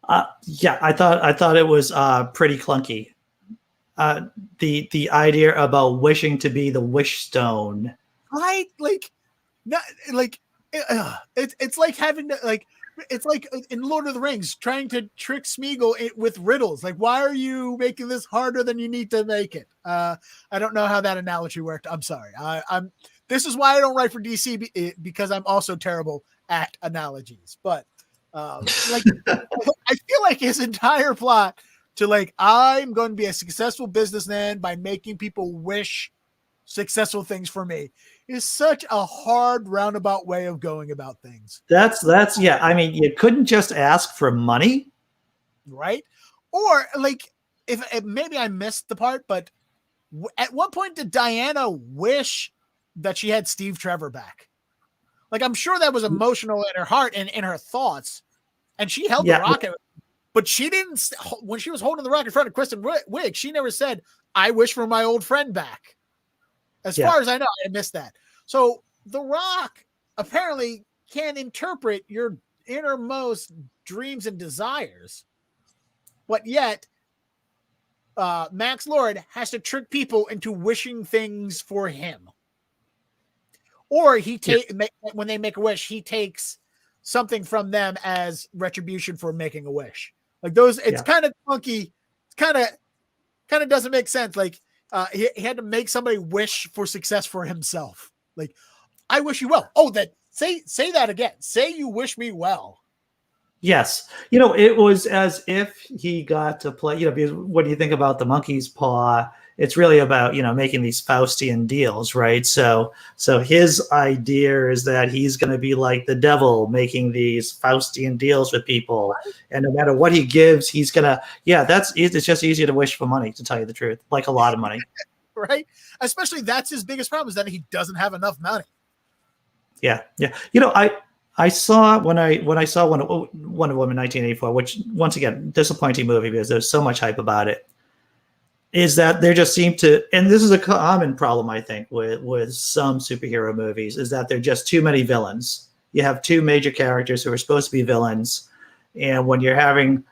Yeah, I thought it was pretty clunky. The idea about wishing to be the wish stone. Right? Like, not like, it's like having to, like, it's like in Lord of the Rings trying to trick Smeagol with riddles. Like, why are you making this harder than you need to make it? I don't know how that analogy worked. I'm sorry. This is why I don't write for DC, because I'm also terrible at analogies. But like, I feel like his entire plot to like, I'm going to be a successful businessman by making people wish successful things for me is such a hard roundabout way of going about things. That's yeah. I mean, you couldn't just ask for money, right? Or like, if maybe I missed the part, but at what point did Diana wish that she had Steve Trevor back? Like, I'm sure that was emotional in her heart and in her thoughts, and she held the rocket, but she didn't. When she was holding the rocket in front of Kristen Wiig, she never said, "I wish for my old friend back." As far as I know, I missed that. So The Rock apparently can interpret your innermost dreams and desires, but yet Max Lord has to trick people into wishing things for him. Or when they make a wish, he takes something from them as retribution for making a wish. Like those, it's kind of funky. It's kind of doesn't make sense. Like, he had to make somebody wish for success for himself. Like, I wish you well. Oh, that say that again. Say you wish me well. Yes. It was as if he got to play, because what do you think about the monkey's paw? It's really about, making these Faustian deals, right? So his idea is that he's going to be like the devil making these Faustian deals with people. And no matter what he gives, he's going to, it's just easier to wish for money, to tell you the truth, like a lot of money. Right? Especially that's his biggest problem, is that he doesn't have enough money. Yeah. Yeah. I saw when I saw Wonder Woman 1984, which once again, disappointing movie because there's so much hype about it, is that there just seem to, and this is a common problem, I think, with some superhero movies, is that there are just too many villains. You have two major characters who are supposed to be villains, and when you're having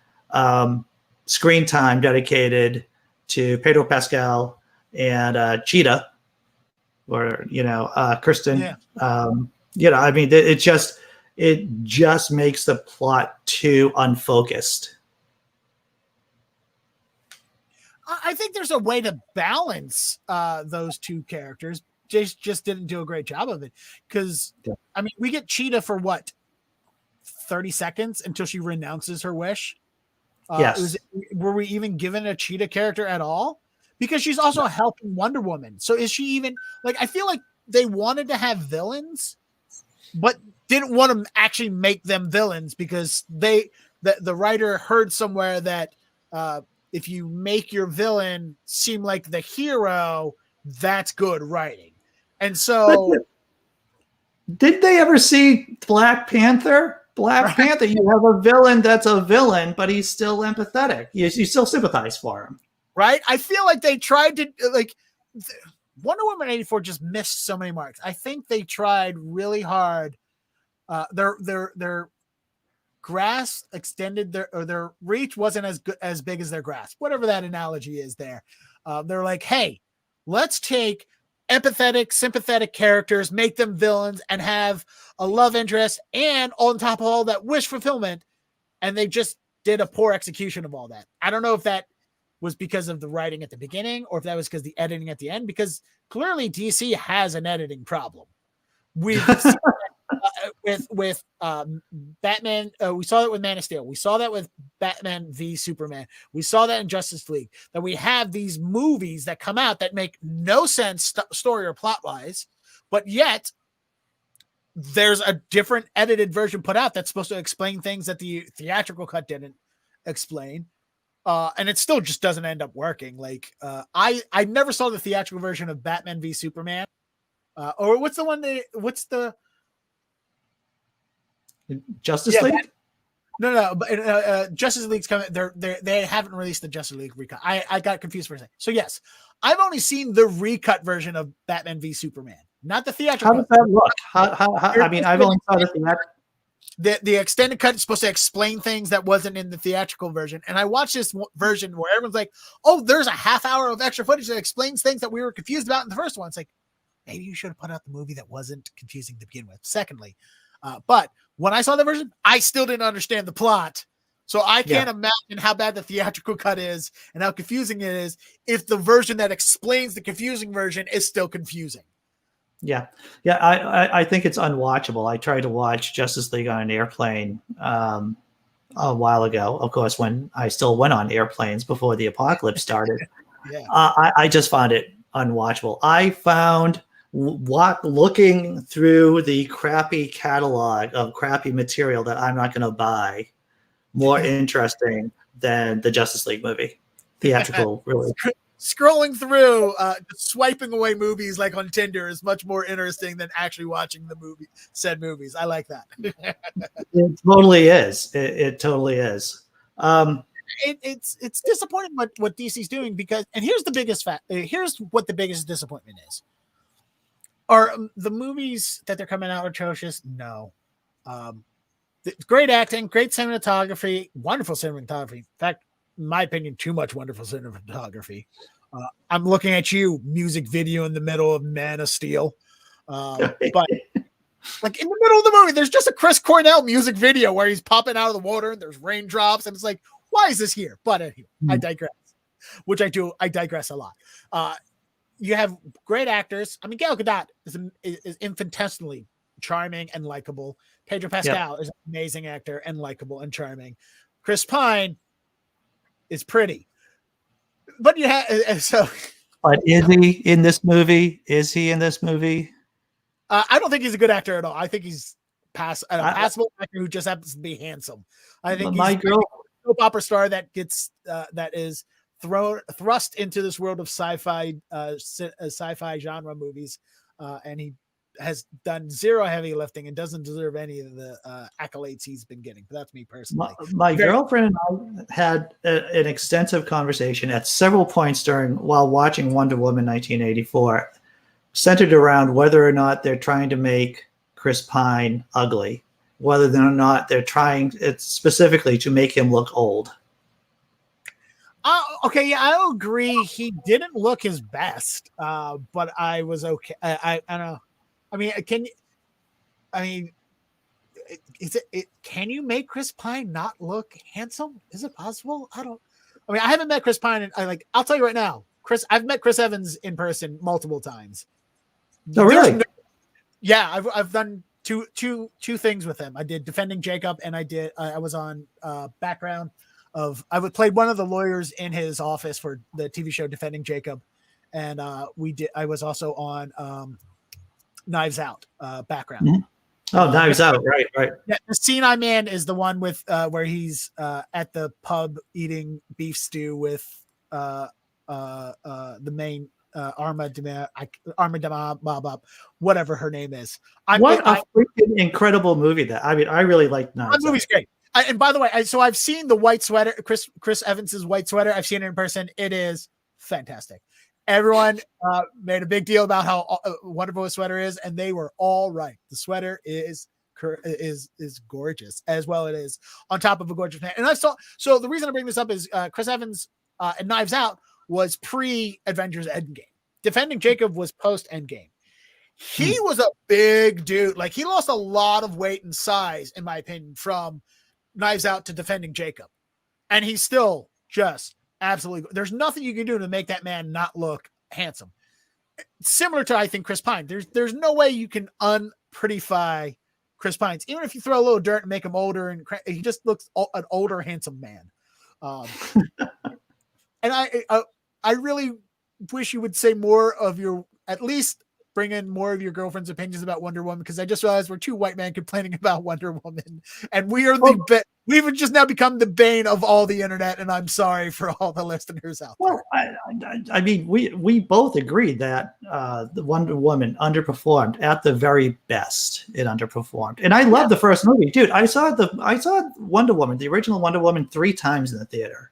screen time dedicated to Pedro Pascal and Cheetah, or Kristen, I mean, it just makes the plot too unfocused. I think there's a way to balance those two characters. Jace just didn't do a great job of it, because I mean, we get Cheetah for what, 30 seconds until she renounces her wish. Yes. Were we even given a Cheetah character at all? Because she's also helping Wonder Woman. So is she even, like, I feel like they wanted to have villains, but didn't want to actually make them villains because the writer heard somewhere that if you make your villain seem like the hero, that's good writing. And so did they ever see Black Panther? Black Panther, you have a villain that's a villain, but he's still empathetic. You still sympathize for him. Right? I feel like they tried to, like, Wonder Woman 84 just missed so many marks. I think they tried really hard. Their grasp extended, their reach wasn't as big as their grasp, whatever that analogy is there. They're like, hey, let's take empathetic, sympathetic characters, make them villains, and have a love interest, and on top of all that, wish fulfillment. And they just did a poor execution of all that. I don't know if that was because of the writing at the beginning or if that was because the editing at the end, because clearly DC has an editing problem. We've seen with Batman. We saw that with Man of Steel. We saw that with Batman v Superman. We saw that in Justice League, that we have these movies that come out that make no sense story or plot wise, but yet there's a different edited version put out that's supposed to explain things that the theatrical cut didn't explain. And it still just doesn't end up working. Like, I never saw the theatrical version of Batman v Superman. Or what's the one what's the Justice League? No, but Justice League's coming. They haven't released the Justice League recut. I got confused for a second. So yes, I've only seen the recut version of Batman v Superman, not the theatrical. How does that look? I mean, I've only saw the theatrical. The extended cut is supposed to explain things that wasn't in the theatrical version. And I watched this version where everyone's like, oh, there's a half hour of extra footage that explains things that we were confused about in the first one. It's like, maybe you should have put out the movie that wasn't confusing to begin with. Secondly, but when I saw the version, I still didn't understand the plot. So I can't imagine how bad the theatrical cut is and how confusing it is if the version that explains the confusing version is still confusing. Yeah. I think it's unwatchable. I tried to watch Justice League on an airplane a while ago, of course, when I still went on airplanes before the apocalypse started. I just found it unwatchable. I found looking through the crappy catalog of crappy material that I'm not going to buy more interesting than the Justice League movie. Theatrical, really. Scrolling through, swiping away movies like on Tinder is much more interesting than actually watching the said movies. I like that. It totally is. It totally is. It's disappointing what DC's doing because, and here's the biggest fact. Here's what the biggest disappointment is. Are the movies that they're coming out atrocious? No. Great acting, great cinematography, wonderful cinematography. In fact, in my opinion, too much wonderful cinematography. I'm looking at you, music video in the middle of Man of Steel. But like in the middle of the movie, there's just a Chris Cornell music video where he's popping out of the water and there's raindrops. And it's like, why is this here? But anyway, I digress, which I do. I digress a lot. You have great actors. I mean, Gal Gadot is infinitesimally charming and likable. Pedro Pascal is an amazing actor and likable and charming. Chris Pine is pretty. But you have so. But is he in this movie? Is he in this movie? I don't think he's a good actor at all. I think he's a passable actor who just happens to be handsome. I think he's a soap opera star that gets that is thrust into this world of sci-fi genre movies, and he has done zero heavy lifting and doesn't deserve any of the accolades he's been getting. But that's me personally. My girlfriend and I had an extensive conversation at several points while watching Wonder Woman 1984, centered around whether or not they're trying to make Chris Pine ugly, whether or not they're trying specifically to make him look old. Okay, yeah, I agree. He didn't look his best, but I was okay. I don't know. I mean, can you make Chris Pine not look handsome? Is it possible? I haven't met Chris Pine, and I'll tell you right now, I've met Chris Evans in person multiple times. Oh, really? Yeah, I've done two things with him. I did Defending Jacob, and I was on background I would play one of the lawyers in his office for the TV show Defending Jacob, and I was also on Knives Out background. Oh, Knives Out, right. Yeah, the scene I'm in is the one with where he's at the pub eating beef stew with the main Arma Dama, whatever her name is. What a freaking incredible movie that I really like Knives Out. That movie's great. And by the way, so I've seen the white sweater, Chris Evans's white sweater. I've seen it in person. It is fantastic. Everyone made a big deal about how wonderful a sweater is, and they were all right. The sweater is gorgeous, as well it is on top of a gorgeous man. And so the reason I bring this up is Chris Evans and Knives Out was pre-Avengers Endgame. Defending Jacob was post-Endgame. He was a big dude. Like, he lost a lot of weight and size, in my opinion, from Knives Out to Defending Jacob. And he's still just absolutely, there's nothing you can do to make that man not look handsome. Similar to, I think, Chris Pine. There's no way you can unprettify Chris Pines. Even if you throw a little dirt and make him older, and he just looks an older, handsome man. And I really wish you would say more of your, at least bring in more of your girlfriend's opinions about Wonder Woman, because I just realized we're two white men complaining about Wonder Woman, and we are we've just now become the bane of all the internet, and I'm sorry for all the listeners out there. Well, I mean, we both agreed that the Wonder Woman underperformed at the very best. It underperformed, and I love the first movie, dude. I saw Wonder Woman, the original Wonder Woman, 3 times in the theater.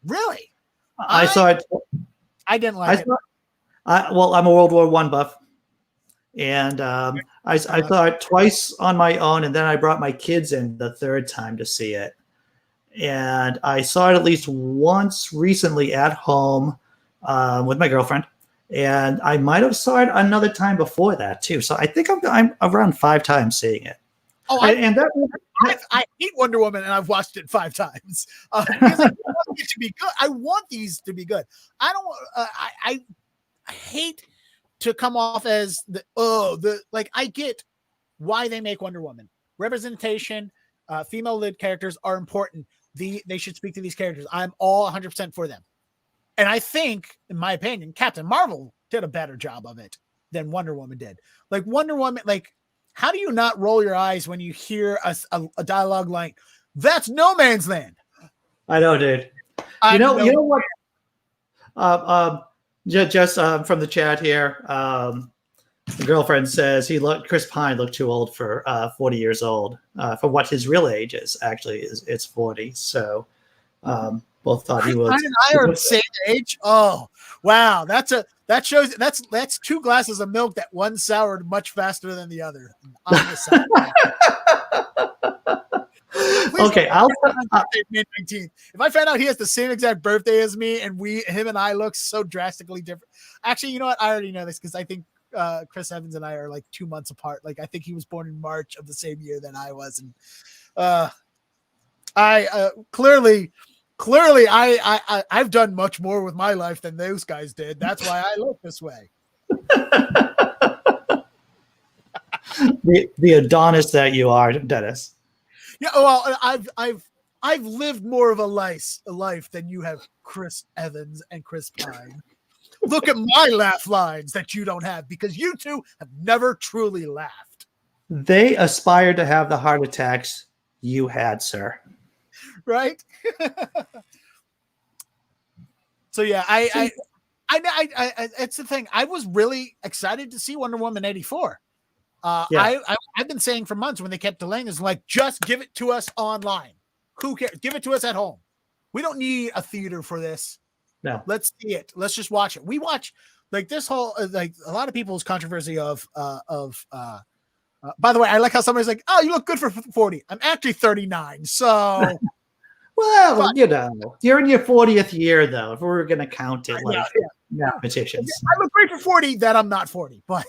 Really? I saw it. I didn't like it. Well, I'm a World War I buff, and I saw it twice on my own, and then I brought my kids in the third time to see it. And I saw it at least once recently at home with my girlfriend, and I might have saw it another time before that too. So I think I'm around 5 times seeing it. Oh, I hate Wonder Woman, and I've watched it 5 times because I want it to be good. I want these to be good. I don't. I hate to come off as I get why they make Wonder Woman. Representation, female lead characters are important. They should speak to these characters. I'm all 100% for them. And I think, in my opinion, Captain Marvel did a better job of it than Wonder Woman did. Like, Wonder Woman, like, how do you not roll your eyes when you hear a dialogue like, "That's no man's land"? I know, dude. You know what? Just from the chat here, the girlfriend says Chris Pine looked too old for 40 years old. For what his real age is, actually, it's 40. So both thought he was. Pine and I are the same age. Oh, wow! That shows that's 2 glasses of milk that one soured much faster than the other. Okay, May 19th. If I find out he has the same exact birthday as me, and him and I look so drastically different. Actually, you know what? I already know this because I think Chris Evans and I are like 2 months apart. Like, I think he was born in March of the same year that I was, and clearly I've done much more with my life than those guys did. That's why I look this way. the Adonis that you are, Dennis. Yeah, well, I've lived more of a life than you have, Chris Evans and Chris Pine. Look at my laugh lines that you don't have, because you two have never truly laughed. They aspired to have the heart attacks you had, sir. Right? So yeah, I it's the thing. I was really excited to see Wonder Woman 84. I've been saying for months, when they kept delaying this, like, just give it to us online. Who cares? Give it to us at home. We don't need a theater for this. No, let's see it. Let's just watch it. We watch, like, this whole, like, a lot of people's controversy of by the way, I like how somebody's like, "Oh, you look good for 40. I'm actually 39. So well, you're in your 40th year, though, if we're going to count it like mathematicians. I look great for 40, that I'm not 40, but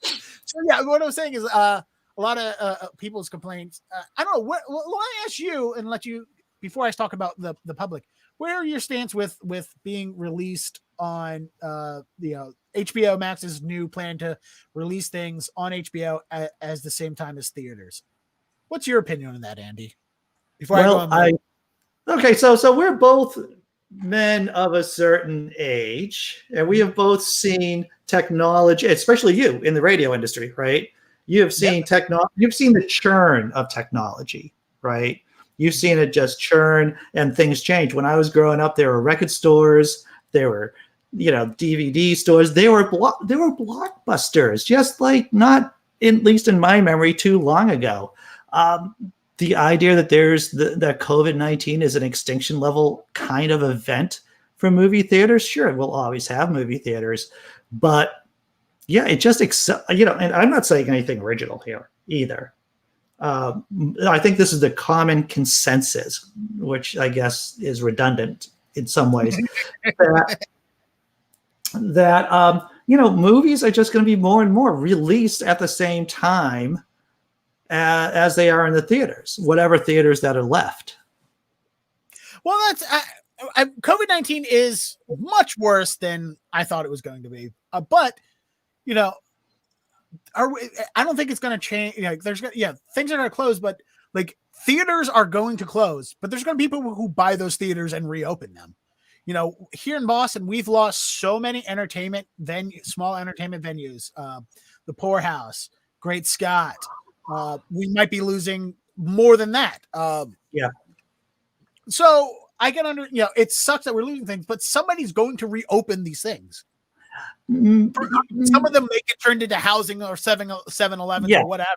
so yeah, what I was saying is a lot of people's complaints. I don't know. Let me ask you and let you, before I talk about the public, where are your stance with being released on HBO Max's new plan to release things on HBO as the same time as theaters? What's your opinion on that, Andy? Okay, so we're both men of a certain age, and we have both seen technology, especially you in the radio industry, right? You have seen you've seen the churn of technology, right? You've seen it just churn and things change. When I was growing up, there were record stores, there were, DVD stores. There were blockbusters, just like not, at least in my memory, too long ago. The idea that that COVID-19 is an extinction level kind of event for movie theaters, sure, we'll always have movie theaters, but yeah, it just and I'm not saying anything original here either. I think this is the common consensus, which I guess is redundant in some ways. that movies are just going to be more and more released at the same time as they are in the theaters, whatever theaters that are left. Well, that's COVID-19 is much worse than I thought it was going to be, but I don't think it's going to change. Things are going to close, but like theaters are going to close, but there's going to be people who buy those theaters and reopen them. Here in Boston, we've lost so many small entertainment venues. The Poorhouse, Great Scott. We might be losing more than that. So I can it sucks that we're losing things, but somebody's going to reopen these things. Some of them may get turned into housing or 7-Elevens or whatever,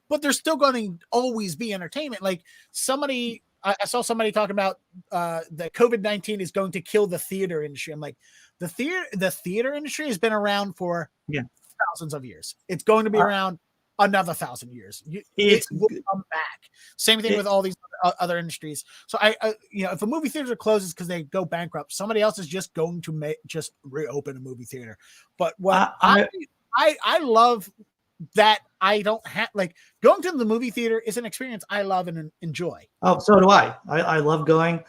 but there's still going to always be entertainment. Like I saw somebody talking about that COVID-19 is going to kill the theater industry. I'm like, the theater industry has been around for thousands of years. It's going to be around another 1,000 years. It will come back. Same thing with all these other industries. So if a movie theater closes because they go bankrupt, somebody else is just going to just reopen a movie theater. But what I love that I don't have, like, going to the movie theater is an experience I love and enjoy. Oh, so do I. I love going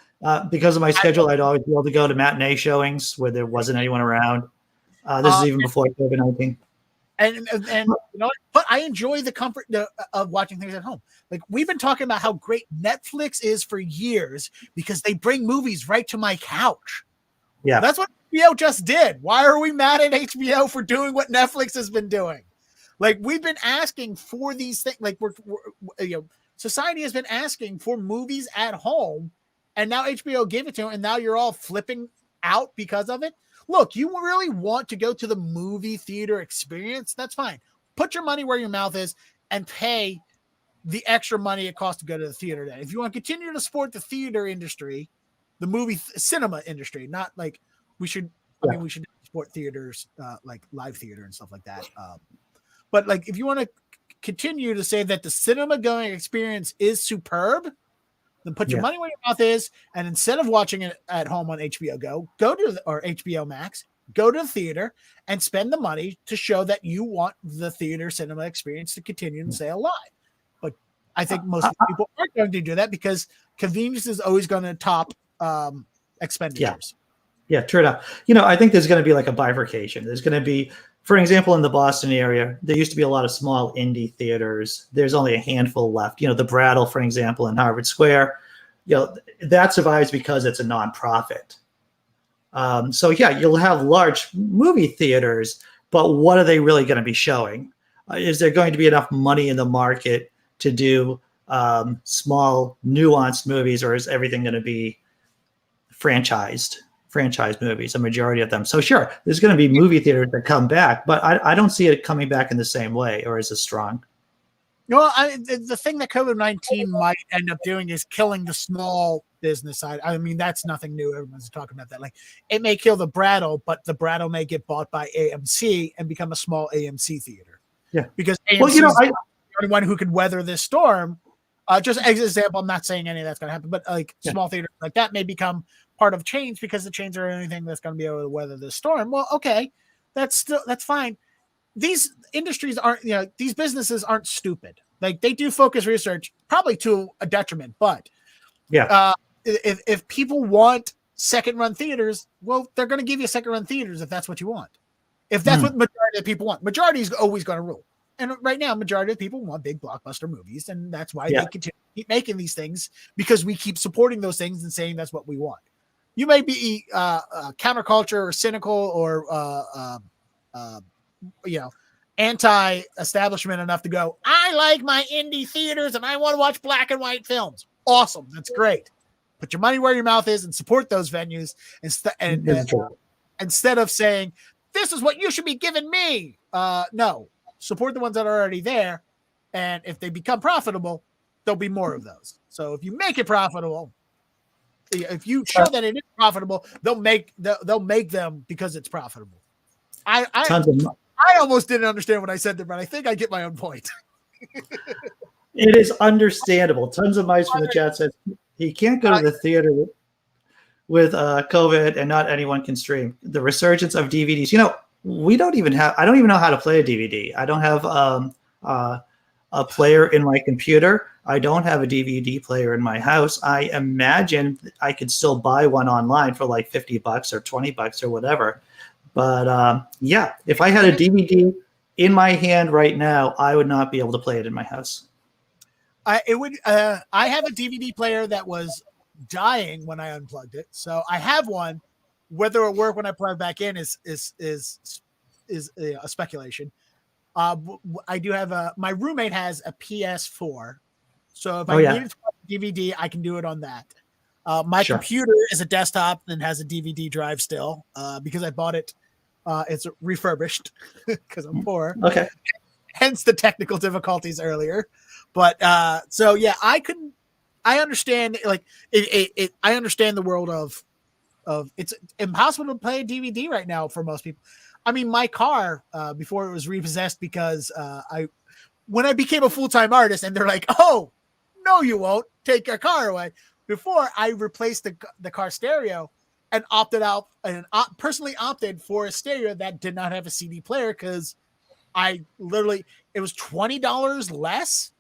because of my schedule. I'd always be able to go to matinee showings where there wasn't anyone around. This is even before COVID-19. And but I enjoy the comfort of watching things at home. Like, we've been talking about how great Netflix is for years because they bring movies right to my couch. Yeah, that's what HBO just did. Why are we mad at HBO for doing what Netflix has been doing? Like, we've been asking for these things. Like, society has been asking for movies at home, and now HBO gave it to them, and now you're all flipping out because of it. Look, you really want to go to the movie theater experience? That's fine. Put your money where your mouth is and pay the extra money it costs to go to the theater. Then, if you want to continue to support the theater industry, the cinema industry, not like we should. I mean, we should support theaters like live theater and stuff like that. But like, if you want to continue to say that the cinema going experience is superb, then put your money where your mouth is, and instead of watching it at home on HBO go to or HBO Max, go to the theater and spend the money to show that you want the theater cinema experience to continue and stay alive. But I think most people aren't going to do that because convenience is always going to top expenditures. Yeah, true enough. I think there's going to be like a bifurcation. There's going to be, for example, in the Boston area, there used to be a lot of small indie theaters. There's only a handful left. The Brattle, for example, in Harvard Square, that survives because it's a nonprofit. So you'll have large movie theaters, but what are they really going to be showing? Is there going to be enough money in the market to do small, nuanced movies, or is everything going to be franchise movies, a majority of them? So sure, there's going to be movie theaters that come back, but I don't see it coming back in the same way or as strong. Well, the thing that COVID-19 might end up doing is killing the small business side. I mean, that's nothing new. Everyone's talking about that. Like, it may kill the Brattle, but the Brattle may get bought by AMC and become a small AMC theater. Yeah. Because AMC is the only one who could weather this storm. Just as an example, I'm not saying any of that's going to happen, but like small theaters like that may become part of chains because the chains are anything that's going to be able to weather this storm. Well, okay, that's fine. These industries aren't, these businesses aren't stupid. Like, they do focus research, probably to a detriment, but if people want second run theaters, well, they're going to give you second run theaters if that's what you want. If that's what majority of people want, majority is always going to rule. And right now, majority of people want big blockbuster movies, and that's why they continue to keep making these things, because we keep supporting those things and saying that's what we want. You may be counterculture or cynical or anti-establishment enough to go, I like my indie theaters and I want to watch black and white films. Awesome. That's great. Put your money where your mouth is and support those venues instead of saying, this is what you should be giving me. No, support the ones that are already there. And if they become profitable, there'll be more of those. So if you make it profitable, if you show that it is profitable, they'll make them because it's profitable. I almost didn't understand what I said there, but I think I get my own point. It is understandable. Tons of mice from the chat says he can't go to the theater with COVID and not anyone can stream. The resurgence of DVDs. I don't even know how to play a DVD. I don't have a player in my computer. I don't have a DVD player in my house. I imagine I could still buy one online for like $50 or $20 or whatever. But yeah, if I had a DVD in my hand right now, I would not be able to play it in my house. I have a DVD player that was dying when I unplugged it, so I have one. Whether it'll work when I plug back in is a speculation. I do have my roommate has a PS4, so if I need to watch a DVD, I can do it on that. My computer is a desktop and has a DVD drive still because I bought it. It's refurbished because I'm poor. Okay. Hence the technical difficulties earlier. But so yeah, I understand like I understand the world of it's impossible to play a DVD right now for most people. I mean, my car before it was repossessed because when I became a full-time artist and they're like, oh no, you won't take your car away. Before I replaced the car stereo and opted out and personally opted for a stereo that did not have a CD player because it was $20 less.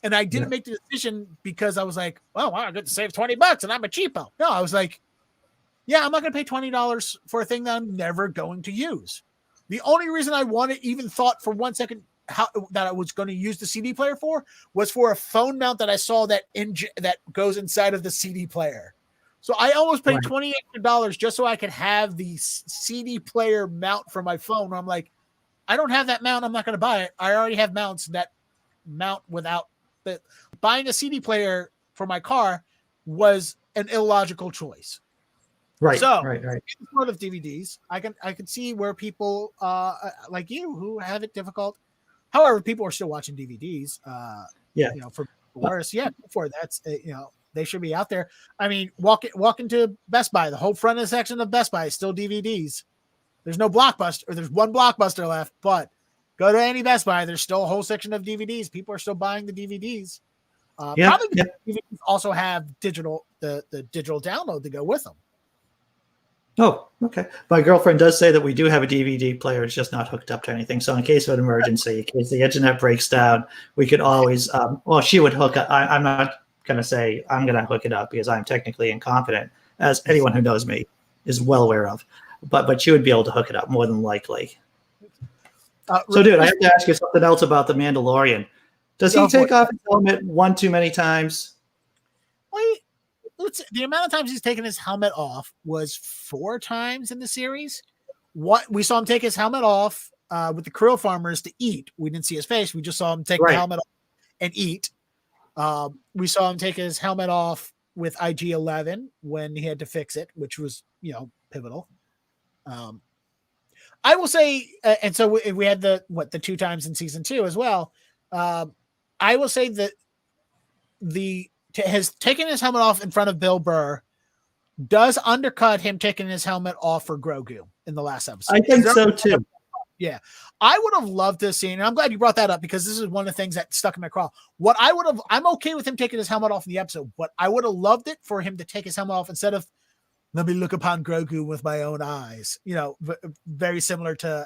And I didn't make the decision because I was like, well, I get to save $20 and I'm a cheapo. No, I was like, yeah, I'm not going to pay $20 for a thing that I'm never going to use. The only reason I even thought for 1 second that I was going to use the CD player was for a phone mount that I saw that goes inside of the CD player. So I almost paid $28 just so I could have the CD player mount for my phone. I'm like, I don't have that mount. I'm not going to buy it. I already have mounts that mount without that. Buying a CD player for my car was an illogical choice. Right. So, right. in front of DVDs, I can see where people like you who have it difficult. However, people are still watching DVDs. For worse, for that's they should be out there. I mean, walk into Best Buy. The whole front of the section of Best Buy is still DVDs. There's no Blockbuster, or there's one Blockbuster left, but go to any Best Buy. There's still a whole section of DVDs. People are still buying the DVDs. DVDs also have the digital download to go with them. Oh, okay. My girlfriend does say that we do have a DVD player. It's just not hooked up to anything. So in case of an emergency, in case the internet breaks down, we could always, she would hook up. I'm not going to say I'm going to hook it up because I'm technically incompetent, as anyone who knows me is well aware of. But she would be able to hook it up more than likely. So, dude, I have to ask you something else about the Mandalorian. Does he take off his helmet one too many times? The amount of times he's taken his helmet off was 4 times in the series. What we saw him take his helmet off with the krill farmers to eat. We didn't see his face. We just saw him take the helmet off and eat. We saw him take his helmet off with IG-11 when he had to fix it, which was, pivotal. I will say, and so we had the 2 times in season 2 as well. I will say that has taken his helmet off in front of Bill Burr does undercut him taking his helmet off for Grogu in the last episode. I think so too. Yeah. I would have loved to see, and I'm glad you brought that up because this is one of the things that stuck in my craw. I'm okay with him taking his helmet off in the episode, but I would have loved it for him to take his helmet off instead of, let me look upon Grogu with my own eyes. Very similar to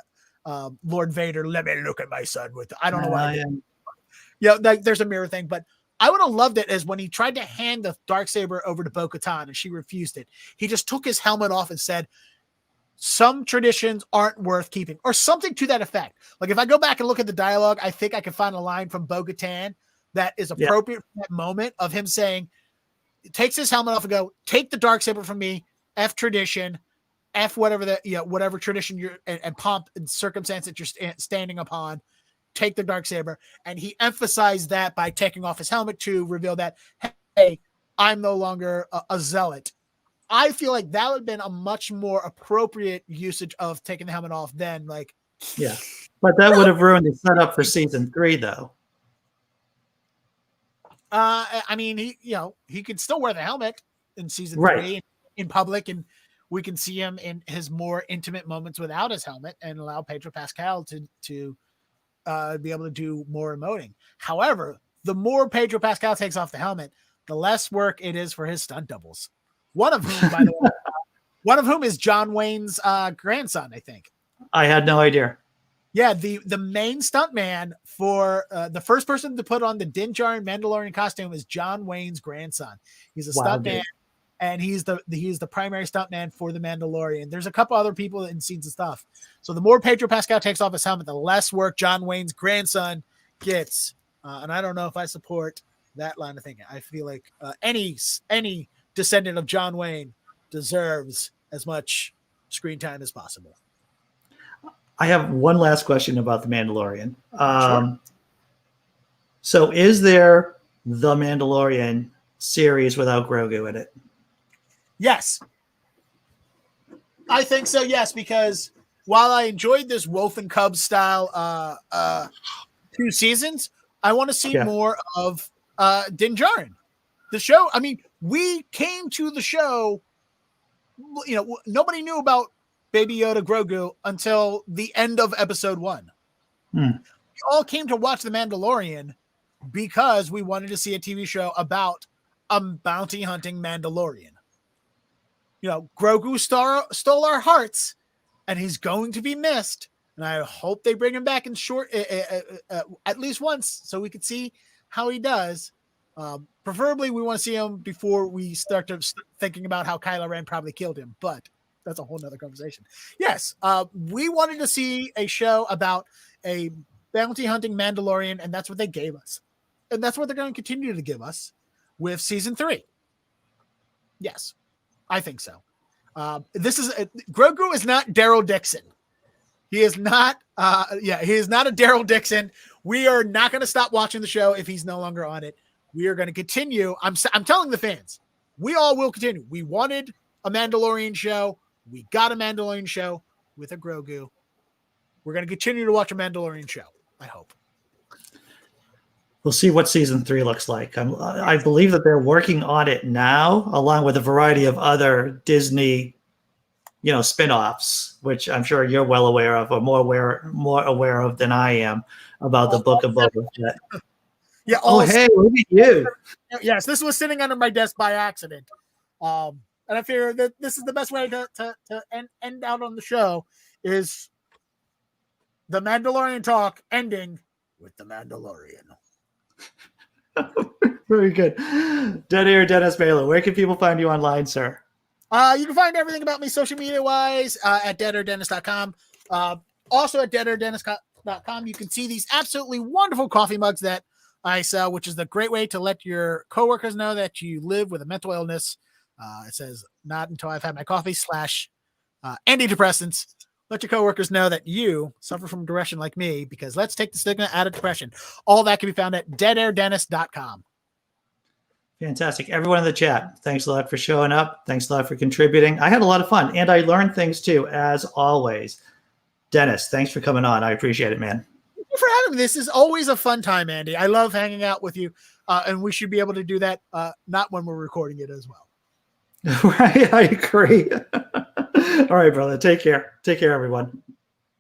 Lord Vader. Let me look at my son I don't know why. There's a mirror thing, but I would have loved it as when he tried to hand the Darksaber over to Bo-Katan and she refused it. He just took his helmet off and said, some traditions aren't worth keeping, or something to that effect. Like if I go back and look at the dialogue, I think I can find a line from Bo-Katan that is appropriate for that moment of him saying, takes his helmet off and go, take the Darksaber from me, F tradition, F whatever whatever tradition you're and pomp and circumstance that you're standing upon. take the Darksaber, and he emphasized that by taking off his helmet to reveal that, hey, I'm no longer a zealot. I feel like that would have been a much more appropriate usage of taking the helmet off than like. Yeah, but that would have ruined the setup for season 3, though. I mean, he could still wear the helmet in season 3 in public, and we can see him in his more intimate moments without his helmet, and allow Pedro Pascal to be able to do more emoting. However, the more Pedro Pascal takes off the helmet, the less work it is for his stunt doubles. One of whom, by the way, is John Wayne's grandson, I think. I had no idea. Yeah, the main stuntman for the first person to put on the Din Djarin Mandalorian costume is John Wayne's grandson. He's a stuntman, and he's the primary stuntman for the Mandalorian. There's a couple other people in scenes and stuff. So the more Pedro Pascal takes off his helmet, the less work John Wayne's grandson gets. And I don't know if I support that line of thinking. I feel like any descendant of John Wayne deserves as much screen time as possible. I have one last question about The Mandalorian. Sure. So is there The Mandalorian series without Grogu in it? Yes. I think so, yes, because while I enjoyed this Wolf and Cub style 2 seasons, I want to see more of Din Djarin. The show, I mean, we came to the show, nobody knew about Baby Yoda Grogu until the end of episode 1. We all came to watch The Mandalorian because we wanted to see a TV show about a bounty hunting Mandalorian. Grogu stole our hearts, and he's going to be missed. And I hope they bring him back in short, at least once, so we could see how he does. Preferably, we want to see him before we start thinking about how Kylo Ren probably killed him, but that's a whole nother conversation. Yes, we wanted to see a show about a bounty hunting Mandalorian, and that's what they gave us. And that's what they're going to continue to give us with season 3. Yes, I think so. Grogu is not Daryl Dixon. He is not, he is not a Daryl Dixon. We are not going to stop watching the show if he's no longer on it. We are going to continue. I'm telling the fans, we all will continue. We wanted a Mandalorian show. We got a Mandalorian show with a Grogu. We're going to continue to watch a Mandalorian show, I hope. We'll see what season 3 looks like. I believe that they're working on it now, along with a variety of other Disney, spin-offs, which I'm sure you're well aware of, or more aware of than I am, about the Book of Boba Fett. Yeah. Hey, look at you. Yes, this was sitting under my desk by accident. And I figure that this is the best way to end out on the show is the Mandalorian Talk ending with the Mandalorian. Very good. Dead Air Dennis Baylor, where can people find you online, sir? You can find everything about me social media wise at deadairdennis.com. Also at deadairdennis.com, you can see these absolutely wonderful coffee mugs that I sell, which is the great way to let your coworkers know that you live with a mental illness. It says, not until I've had my coffee / antidepressants. Let your coworkers know that you suffer from depression like me, because let's take the stigma out of depression. All that can be found at deadairdennis.com. Fantastic. Everyone in the chat, thanks a lot for showing up. Thanks a lot for contributing. I had a lot of fun, and I learned things too, as always. Dennis, thanks for coming on. I appreciate it, man. Thank you for having me. This is always a fun time, Andy. I love hanging out with you, and we should be able to do that, not when we're recording it as well. Right, I agree. All right, brother. Take care. Take care, everyone.